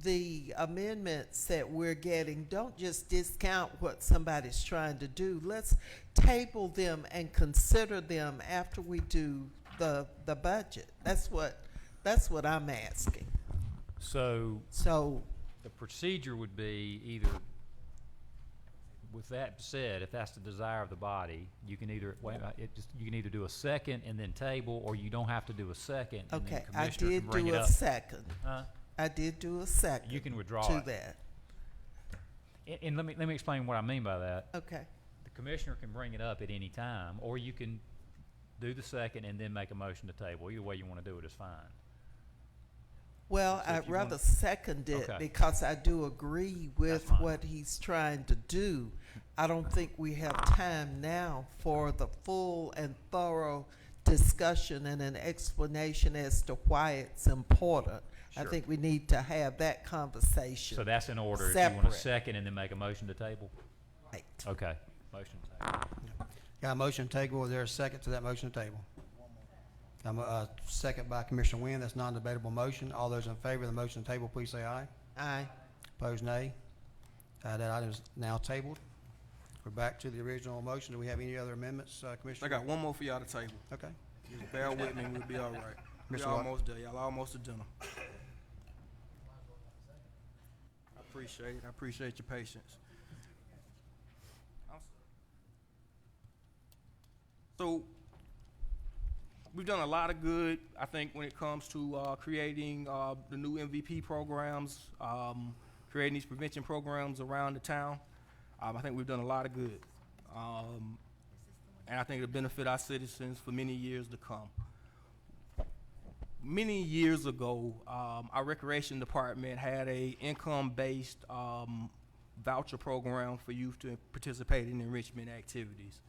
the amendments that we're getting. Don't just discount what somebody's trying to do. Let's table them and consider them after we do the budget. That's what I'm asking. So So the procedure would be either, with that said, if that's the desire of the body, you can either, you can either do a second and then table, or you don't have to do a second and then okay, I commissioner can did bring do it a up. second. Huh? I did do a second. You can withdraw to it. that. And let me explain what I mean by that. Okay. The commissioner can bring it up at any time, or you can do the second and then make a motion to table. Either way you want to do it is fine. Well, So if I'd you rather want- second it Okay. because I do agree with fine. what he's trying to do. I don't think we have time now for the full and thorough discussion and an explanation as to why it's important. I Sure. think we need to have that conversation. So that's in order. If you want a Separate. second and then make a motion to table? Right. Okay. Motion to table. Got a motion to table. Is there a second to that motion to table? Second by Commissioner Wynn. That's non-debatable motion. All those in favor of the motion to table, please say aye. Aye. Opposed, nay. That item is now tabled. We're back to the original motion. Do we have any other amendments, I Commissioner? got one more for y'all to table. Okay. Just bear with me, we'll be all right. We Mr. Watt. almost there. Y'all almost to dinner. I appreciate your patience. So, we've done a lot of good, I think, when it comes to creating the new MVP programs, creating these prevention programs around the town. I think we've done a lot of good. And I think it'll benefit our citizens for many years to come. Many years ago, our recreation department had a income-based voucher program for youth to participate in enrichment activities.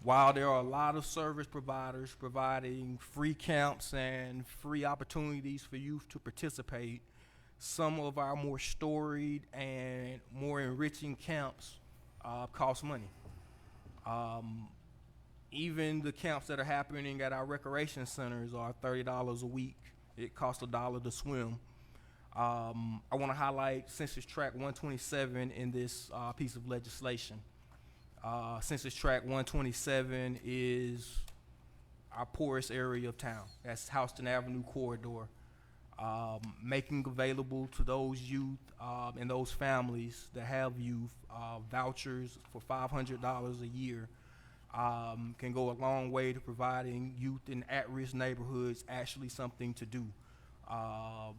While there are a lot of service providers providing free camps and free opportunities for youth to participate, some of our more storied and more enriching camps cost money. Even the camps that are happening at our recreation centers are $30 a week. It costs $1 to swim. I want to highlight Census Tract 127 in this piece of legislation. Census Tract 127 is our poorest area of town. That's Houston Avenue corridor. Making available to those youth and those families that have youth vouchers for $500 a year can go a long way to providing youth in at-risk neighborhoods actually something to do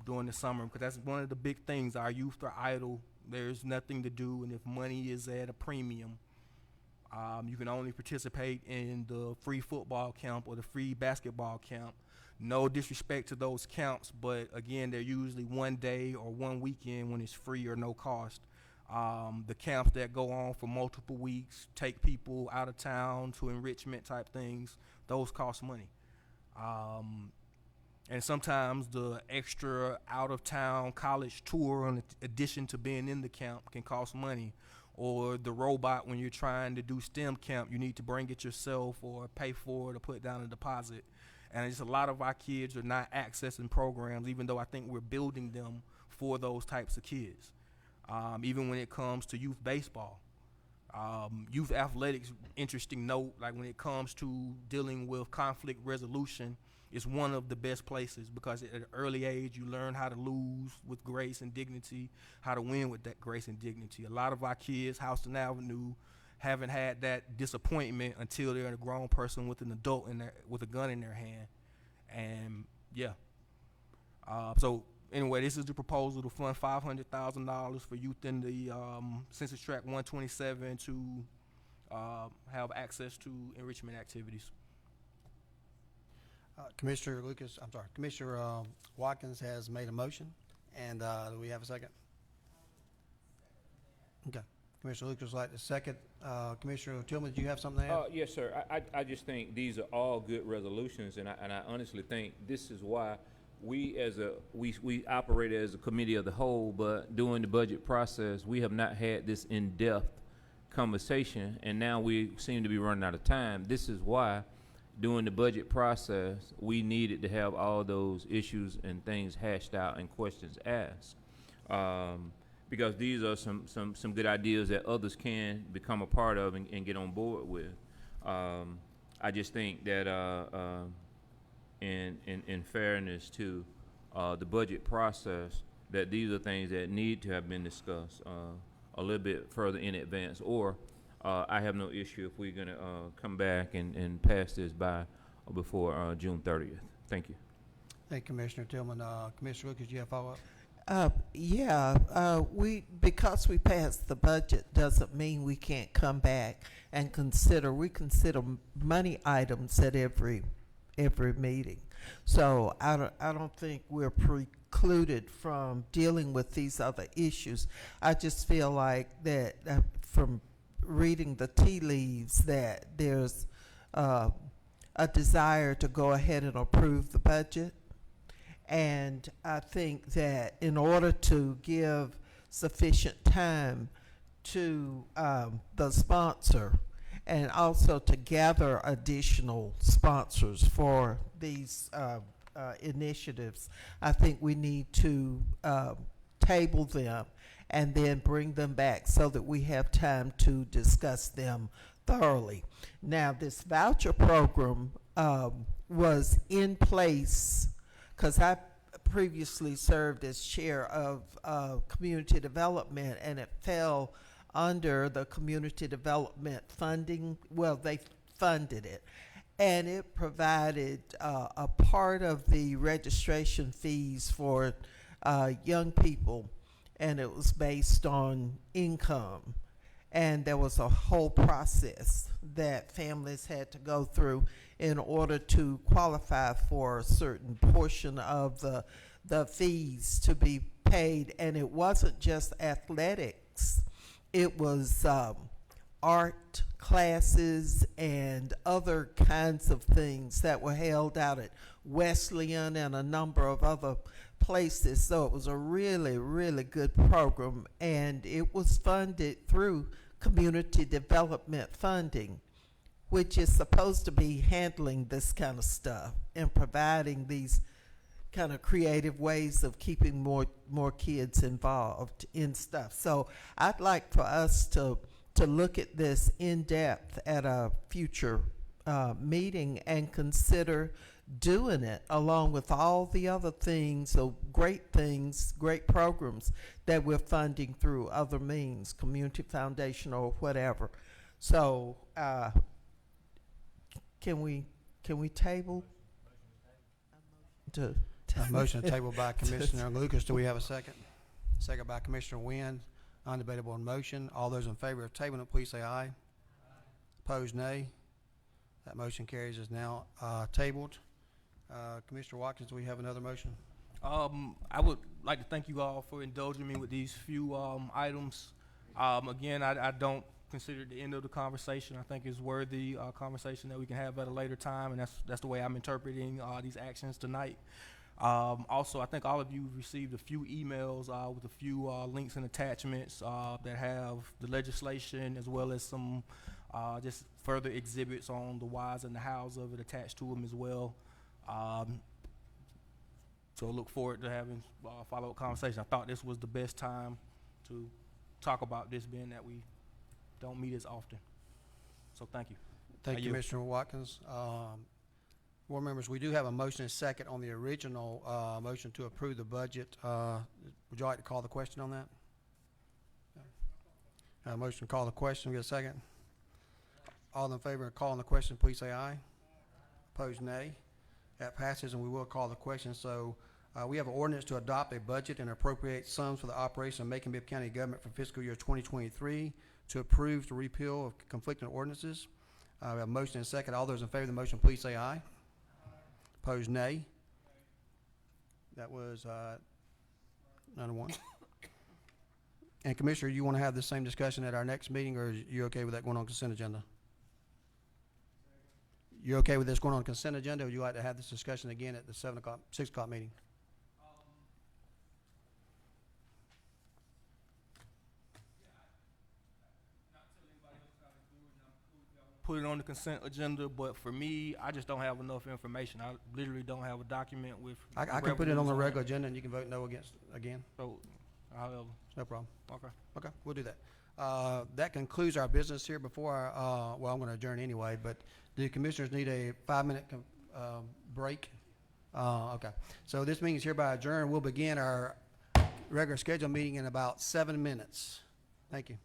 during the summer, because that's one of the big things. Our youth are idle. There's nothing to do, and if money is at a premium, you can only participate in the free football camp or the free basketball camp. No disrespect to those camps, but again, they're usually one day or one weekend when it's free or no cost. The camps that go on for multiple weeks, take people out of town to enrichment type things, those cost money. And sometimes the extra out-of-town college tour in addition to being in the camp can cost money. Or the robot, when you're trying to do STEM camp, you need to bring it yourself or pay for it or put down a deposit. And just a lot of our kids are not accessing programs, even though I think we're building them for those types of kids. Even when it comes to youth baseball. Youth athletics, interesting note, like when it comes to dealing with conflict resolution, it's one of the best places, because at an early age you learn how to lose with grace and dignity, how to win with that grace and dignity. A lot of our kids, Houston Avenue, haven't had that disappointment until they're a grown person with an adult with a gun in their hand. And yeah. So anyway, this is the proposal to fund $500,000 for youth in the Census Tract 127 to have access to enrichment activities. Commissioner Watkins has made a motion, and do we have a second? Okay. Commissioner Lucas would like to second. Commissioner Tillman, do you have something to add? Yes, sir. I just think these are all good resolutions, and I honestly think this is why we operate as a committee of the whole, but during the budget process, we have not had this in-depth conversation, and now we seem to be running out of time. This is why during the budget process, we needed to have all those issues and things hashed out and questions asked. Because these are some good ideas that others can become a part of and get on board with. I just think that in fairness to the budget process, that these are things that need to have been discussed a little bit further in advance, or I have no issue if we're going to come back and pass this by before June 30th. Thank you. Thank you, Commissioner Tillman. Commissioner Lucas, do you have follow-up? Because we passed the budget doesn't mean we can't come back and consider money items at every meeting. So I don't think we're precluded from dealing with these other issues. I just feel like that from reading the tea leaves that there's a desire to go ahead and approve the budget. And I think that in order to give sufficient time to the sponsor and also to gather additional sponsors for these initiatives, I think we need to table them and then bring them back so that we have time to discuss them thoroughly. Now, this voucher program was in place because I previously served as chair of community development, and it fell under the community development funding. Well, they funded it, and it provided a part of the registration fees for young people, and it was based on income. And there was a whole process that families had to go through in order to qualify for a certain portion of the fees to be paid. And it wasn't just athletics. It was art classes and other kinds of things that were held out at Wesleyan and a number of other places. So it was a really, really good program, and it was funded through community development funding, which is supposed to be handling this kind of stuff and providing these kind of creative ways of keeping more kids involved in stuff. So I'd like for us to look at this in depth at a future meeting and consider doing it along with all the other things, so great things, great programs that we're funding through other means, community foundation or whatever. So can we table to A motion to table by Commissioner Lucas. Do we have a second? Second by Commissioner Wynn. Undebatable on motion. All those in favor of tabling it, please say aye. Opposed, nay. That motion carries is now tabled. Commissioner Watkins, do we have another motion? I would like to thank you all for indulging me with these few items. Again, I don't consider it the end of the conversation. I think it's worthy conversation that we can have at a later time, and that's the way I'm interpreting these actions tonight. Also, I think all of you received a few emails with a few links and attachments that have the legislation as well as some just further exhibits on the whys and the hows of it attached to them as well. So look forward to having follow-up conversation. I thought this was the best time to talk about this, being that we don't meet as often. So thank you. Thank you, yield. Commissioner Watkins. Board members, we do have a motion and second on the original motion to approve the budget. Would you like to call the question on that? Motion to call the question. We get a second. All in favor of calling the question, please say aye. Opposed, nay. That passes, and we will call the question. So we have an ordinance to adopt a budget and appropriate sums for the operation of Macon-Bibb County government for fiscal year 2023 to approve the repeal of conflicting ordinances. We have a motion and a second. All those in favor of the motion, please say aye. Opposed, nay. That was 9-1. And Commissioner, you want to have the same discussion at our next meeting, or are you okay with that going on consent agenda? You're okay with this going on consent agenda, or would you like to have this discussion again at the 6 o'clock meeting? Put it on the consent agenda, but for me, I just don't have enough information. I literally don't have a document with. I can put it on the regular agenda, and you can vote no against again. So, however, No problem. okay. Okay, we'll do that. That concludes our business here. Before well, I'm going to adjourn anyway, but do commissioners need a 5-minute break? Okay. So this meeting is hereby adjourned. We'll begin our regular scheduled meeting in about 7 minutes. Thank you.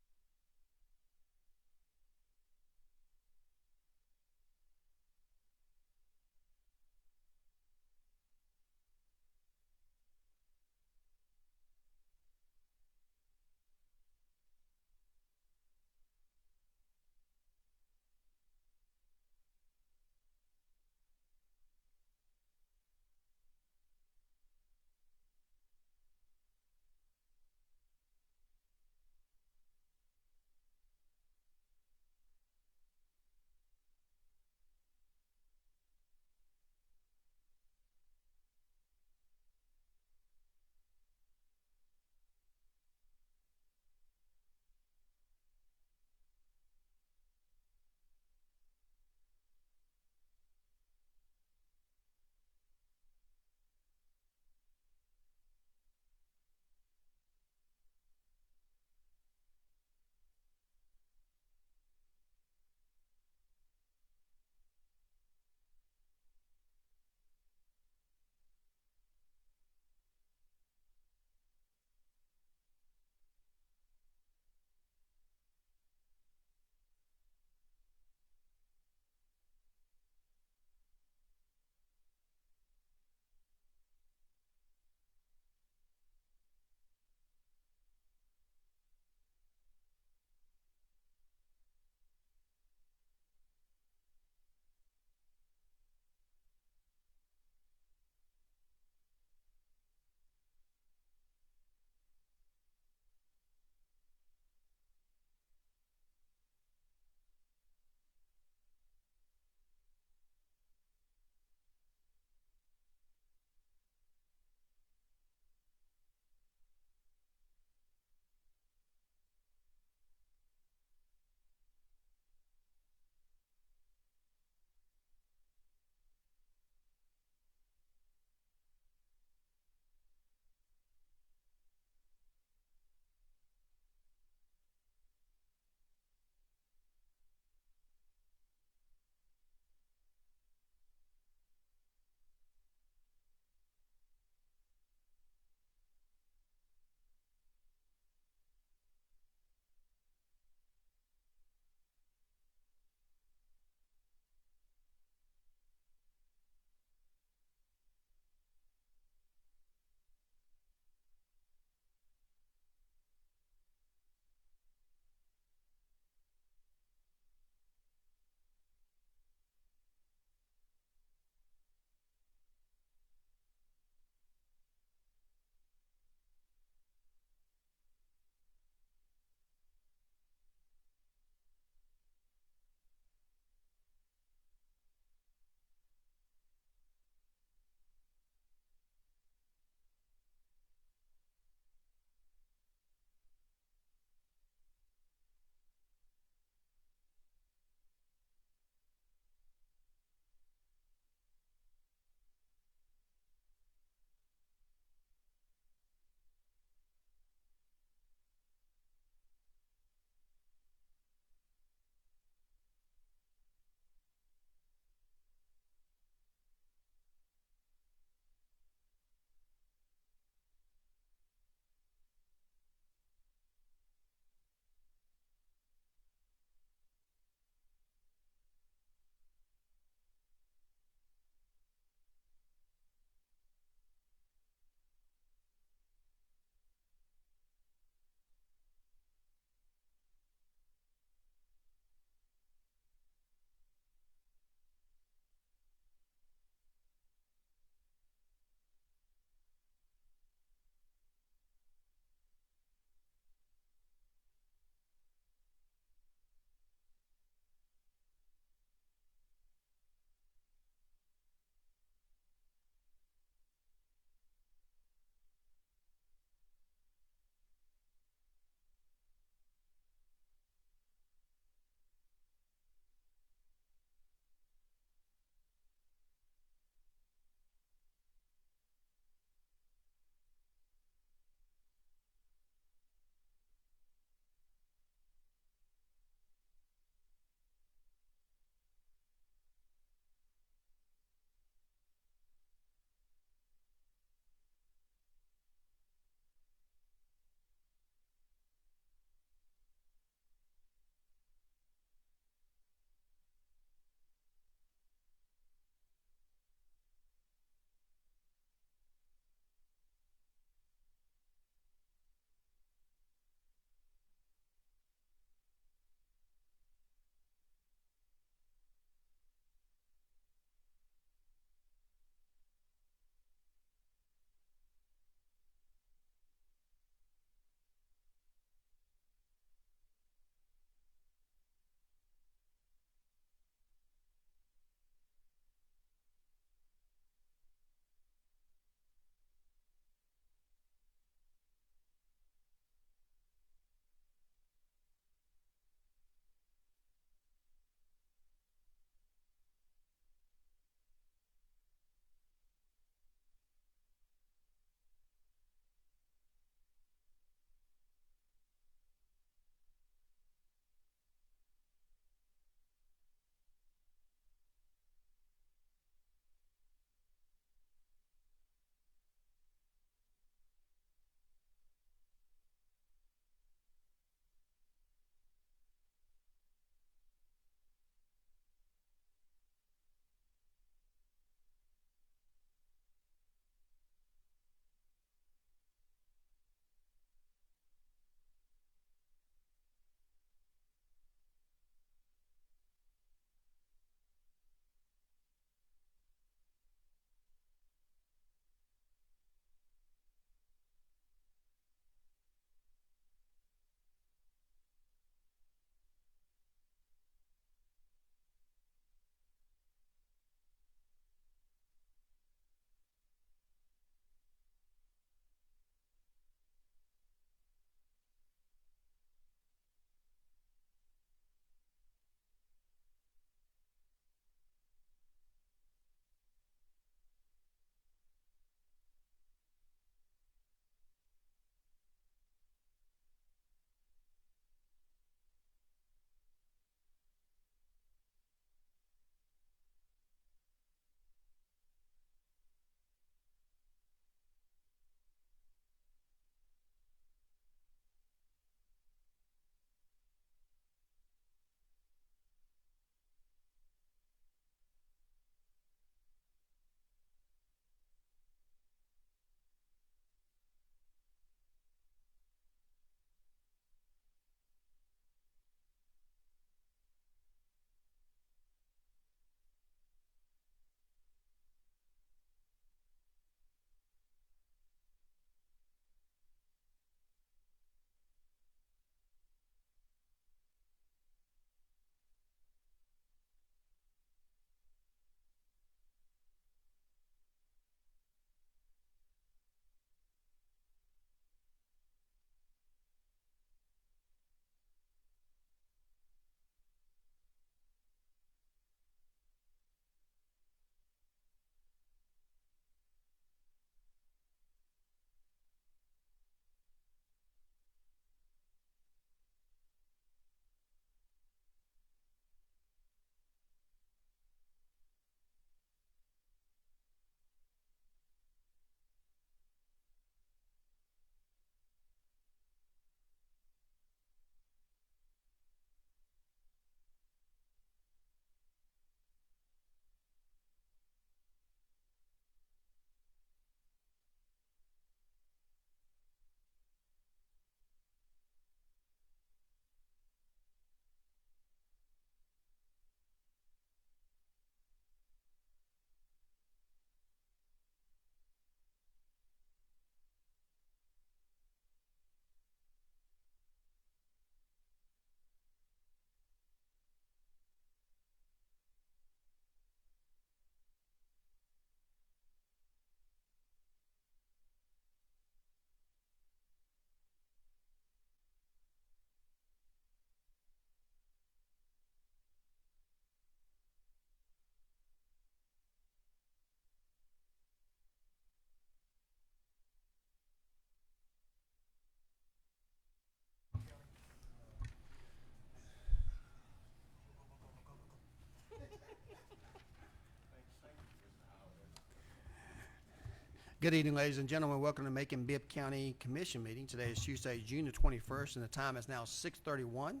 Good evening, ladies and gentlemen. Welcome to Macon-Bibb County Commission meeting. Today is Tuesday, June the 21st, and the time is now 6:31.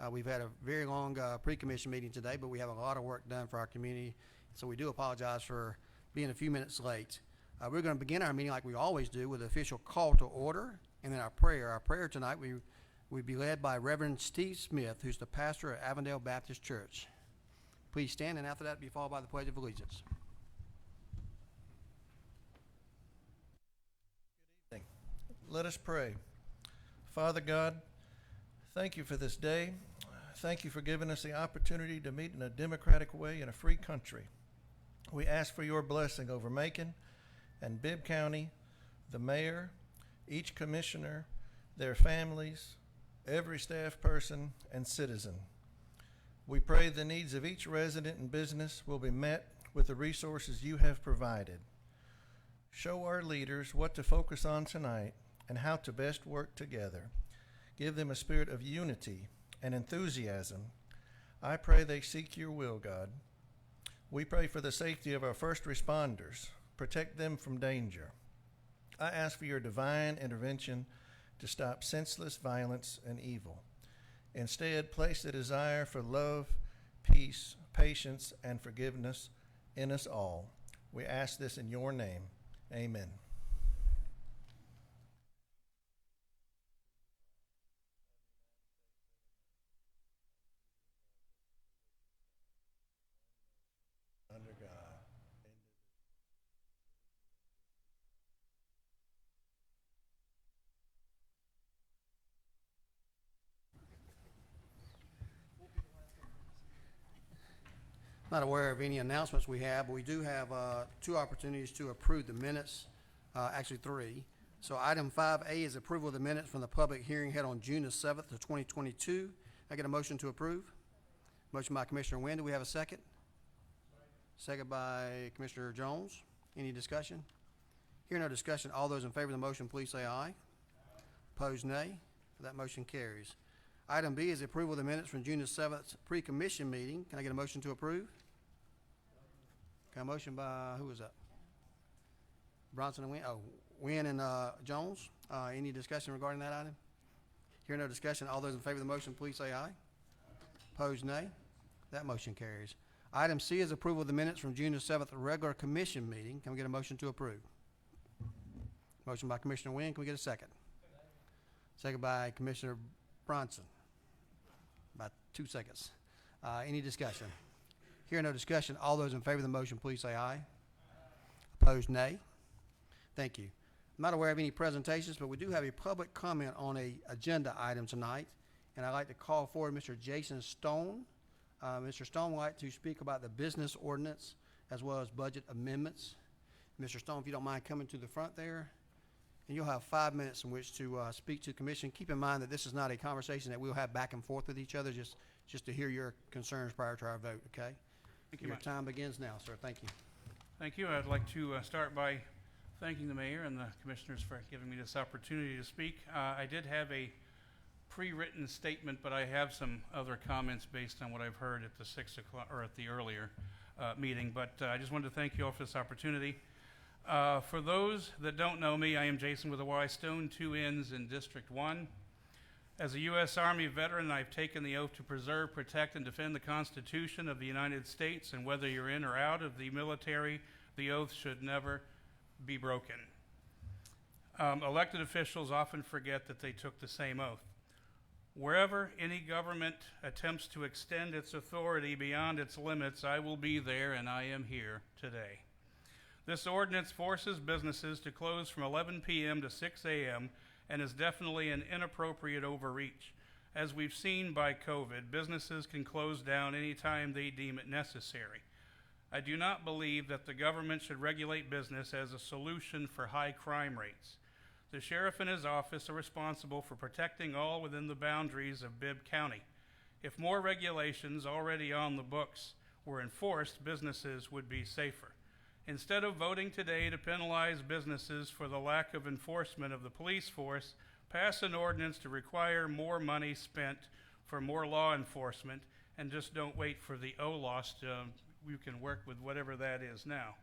We've had a very long pre-commission meeting today, but we have a lot of work done for our community, so we do apologize for being a few minutes late. We're going to begin our meeting like we always do with the official call to order and then our prayer. Our prayer tonight will be led by Reverend Steve Smith, who's the pastor at Avondale Baptist Church. Please stand, and after that, be followed by the Pledge of Allegiance. Let us pray. Father God, thank you for this day. Thank you for giving us the opportunity to meet in a democratic way in a free country. We ask for your blessing over Macon and Bibb County, the mayor, each commissioner, their families, every staff person, and citizen. We pray the needs of each resident and business will be met with the resources you have provided. Show our leaders what to focus on tonight and how to best work together. Give them a spirit of unity and enthusiasm. I pray they seek your will, God. We pray for the safety of our first responders. Protect them from danger. I ask for your divine intervention to stop senseless violence and evil. Instead, place the desire for love, peace, patience, and forgiveness in us all. We ask this in your name. Amen. Under God. Not aware of any announcements we have, but we do have two opportunities to approve the minutes, actually three. So item 5A is approval of the minutes from the public hearing held on June the 7th of 2022. I get a motion to approve. Motion by Commissioner Wynn. Do we have a second? Second by Commissioner Jones. Any discussion? Hearing no discussion, all those in favor of the motion, please say aye. Opposed, nay. That motion carries. Item B is approval of the minutes from June the 7th pre-commission meeting. Can I get a motion to approve? Got a motion by, who was that? Bronson and Wynn? Oh, Wynn and Jones. Any discussion regarding that item? Hearing no discussion, all those in favor of the motion, please say aye. Opposed, nay. That motion carries. Item C is approval of the minutes from June the 7th regular commission meeting. Can we get a motion to approve? Motion by Commissioner Wynn. Can we get a second? Second by Commissioner Bronson. About 2 seconds. Any discussion? Hearing no discussion, all those in favor of the motion, please say aye. Opposed, nay. Thank you. I'm not aware of any presentations, but we do have a public comment on a agenda item tonight, and I'd like to call forward Mr. Jason Stone. Mr. Stone would like to speak about the business ordinance as well as budget amendments. Mr. Stone, if you don't mind coming to the front there, and you'll have 5 minutes in which to speak to the commission. Keep in mind that this is not a conversation that we'll have back and forth with each other, just to hear your concerns prior to our vote, okay? Thank you Your much. time begins now, sir. Thank you. Thank you. I'd like to start by thanking the mayor and the commissioners for giving me this opportunity to speak. I did have a pre-written statement, but I have some other comments based on what I've heard at the 6 o'clock or at the earlier meeting. But I just wanted to thank you all for this opportunity. For those that don't know me, I am Jason with a Y, Stone, 2 N's in District 1. As a U.S. Army veteran, I've taken the oath to preserve, protect, and defend the Constitution of the United States, and whether you're in or out of the military, the oath should never be broken. Elected officials often forget that they took the same oath. Wherever any government attempts to extend its authority beyond its limits, I will be there, and I am here today. This ordinance forces businesses to close from 11 p.m. to 6 a.m. and is definitely an inappropriate overreach. As we've seen by COVID, businesses can close down anytime they deem it necessary. I do not believe that the government should regulate business as a solution for high crime rates. The sheriff and his office are responsible for protecting all within the boundaries of Bibb County. If more regulations already on the books were enforced, businesses would be safer. Instead of voting today to penalize businesses for the lack of enforcement of the police force, pass an ordinance to require more money spent for more law enforcement, and just don't wait for the OLOS to, you can work with whatever that is now.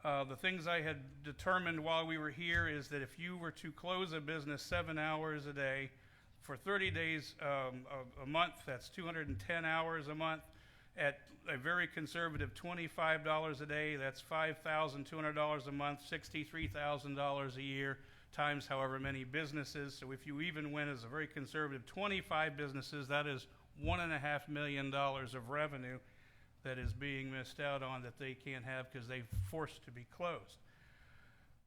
The things I had determined while we were here is that if you were to close a business 7 hours a day for 30 days a month, that's 210 hours a month. At a very conservative $25 a day, that's $5,200 a month, $63,000 a year, times however many businesses. So if you even went as a very conservative 25 businesses, that is $1.5 million of revenue that is being missed out on that they can't have because they're forced to be closed.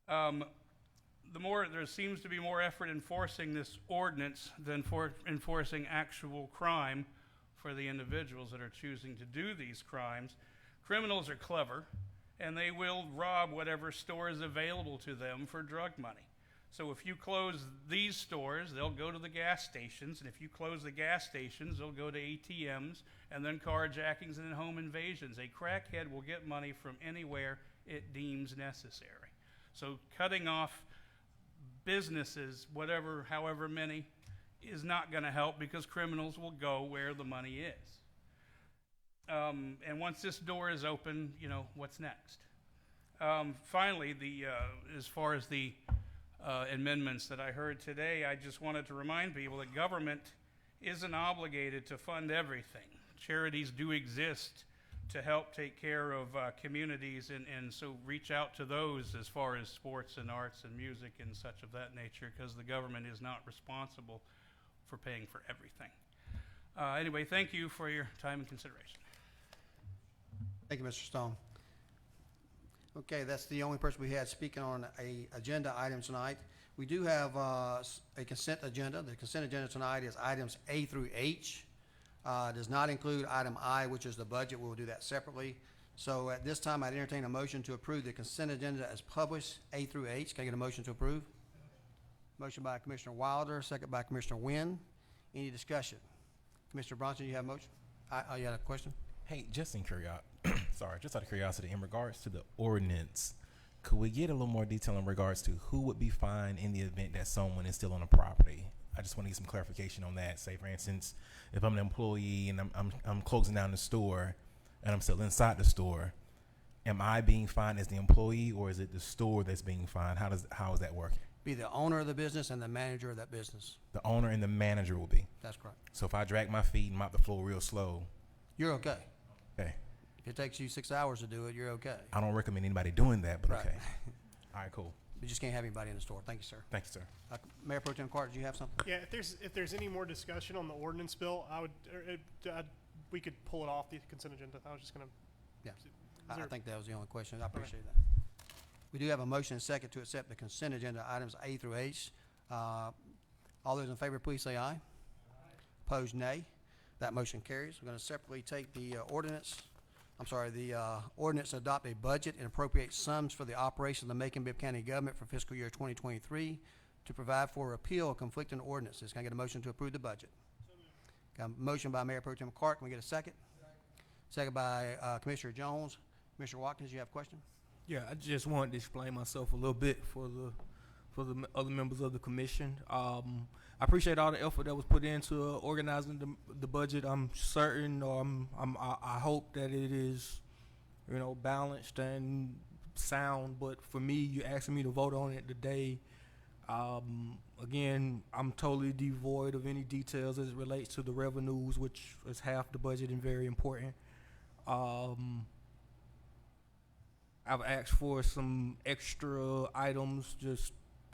There seems to be more effort enforcing this ordinance than for enforcing actual crime for the individuals that are choosing to do these crimes. Criminals are clever, and they will rob whatever store is available to them for drug money. So if you close these stores, they'll go to the gas stations, and if you close the gas stations, they'll go to ATMs, and then carjackings and then home invasions. A crackhead will get money from anywhere it deems necessary. So cutting off businesses, however many, is not going to help because criminals will go where the money is. And once this door is open, what's next? Finally, as far as the amendments that I heard today, I just wanted to remind people that government isn't obligated to fund everything. Charities do exist to help take care of communities, and so reach out to those as far as sports and arts and music and such of that nature, because the government is not responsible for paying for everything. Anyway, thank you for your time and consideration. Thank you, Mr. Stone. Okay, that's the only person we had speaking on a agenda item tonight. We do have a consent agenda. The consent agenda tonight is items A through H. Does not include item I, which is the budget. We'll do that separately. So at this time, I'd entertain a motion to approve the consent agenda as published, A through H. Can I get a motion to approve? Motion by Commissioner Wilder, second by Commissioner Wynn. Any discussion? Commissioner Bronson, you have a motion? You had a question? Hey, just out of curiosity, in regards to the ordinance, could we get a little more detail in regards to who would be fined in the event that someone is still on the property? I just want to get some clarification on that. Say, for instance, if I'm an employee and I'm closing down the store and I'm still inside the store, am I being fined as the employee, or is it the store that's being fined? How is that working? Be the owner of the business and the manager of that business. The owner and the manager will be. That's correct. So if I drag my feet and mop the floor real slow, You're okay. okay. If it takes you 6 hours to do it, you're okay. I don't recommend anybody doing that, but Right. okay. All right, cool. You just can't have anybody in the store. Thank you, sir. Thank you, sir. Mayor Pro Tem Carter, do you have something? Yeah, if there's any more discussion on the ordinance bill, we could pull it off the consent agenda. I was just gonna. Yeah. Is I there- think that was the only question. I appreciate that. We do have a motion and second to accept the consent agenda items A through H. All those in favor, please say aye. Opposed, nay. That motion carries. We're going to separately take the ordinance adopt a budget and appropriate sums for the operation of the Macon-Bibb County government for fiscal year 2023 to provide for repeal of conflicting ordinances. Can I get a motion to approve the budget? Got a motion by Mayor Pro Tem Clark. Can we get a second? Second by Commissioner Jones. Commissioner Watkins, you have a question? Yeah, I just wanted to explain myself a little bit for the other members of the commission. I appreciate all the effort that was put into organizing the budget. I'm certain, I hope that it is, balanced and sound. But for me, you're asking me to vote on it today. Again, I'm totally devoid of any details as it relates to the revenues, which is half the budget and very important. I've asked for some extra items just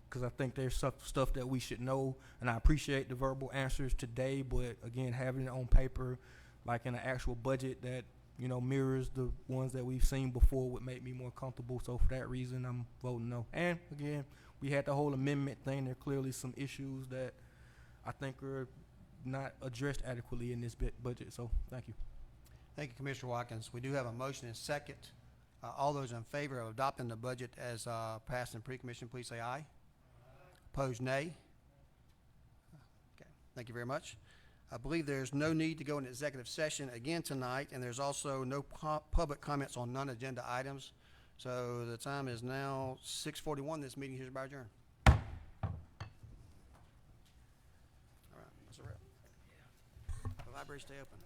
because I think there's stuff that we should know, and I appreciate the verbal answers today, but again, having it on paper, like in an actual budget that, mirrors the ones that we've seen before would make me more comfortable. So for that reason, I'm voting no. And again, we had the whole amendment thing. There are clearly some issues that I think are not addressed adequately in this budget, so thank you. Thank you, Commissioner Watkins. We do have a motion and second. All those in favor of adopting the budget as passed in pre-commission, please say aye. Opposed, nay. Okay, thank you very much. I believe there's no need to go into executive session again tonight, and there's also no public comments on non-agenda items. So the time is now 6:41. This meeting is hereby adjourned. All right, that's a wrap. The library stay open.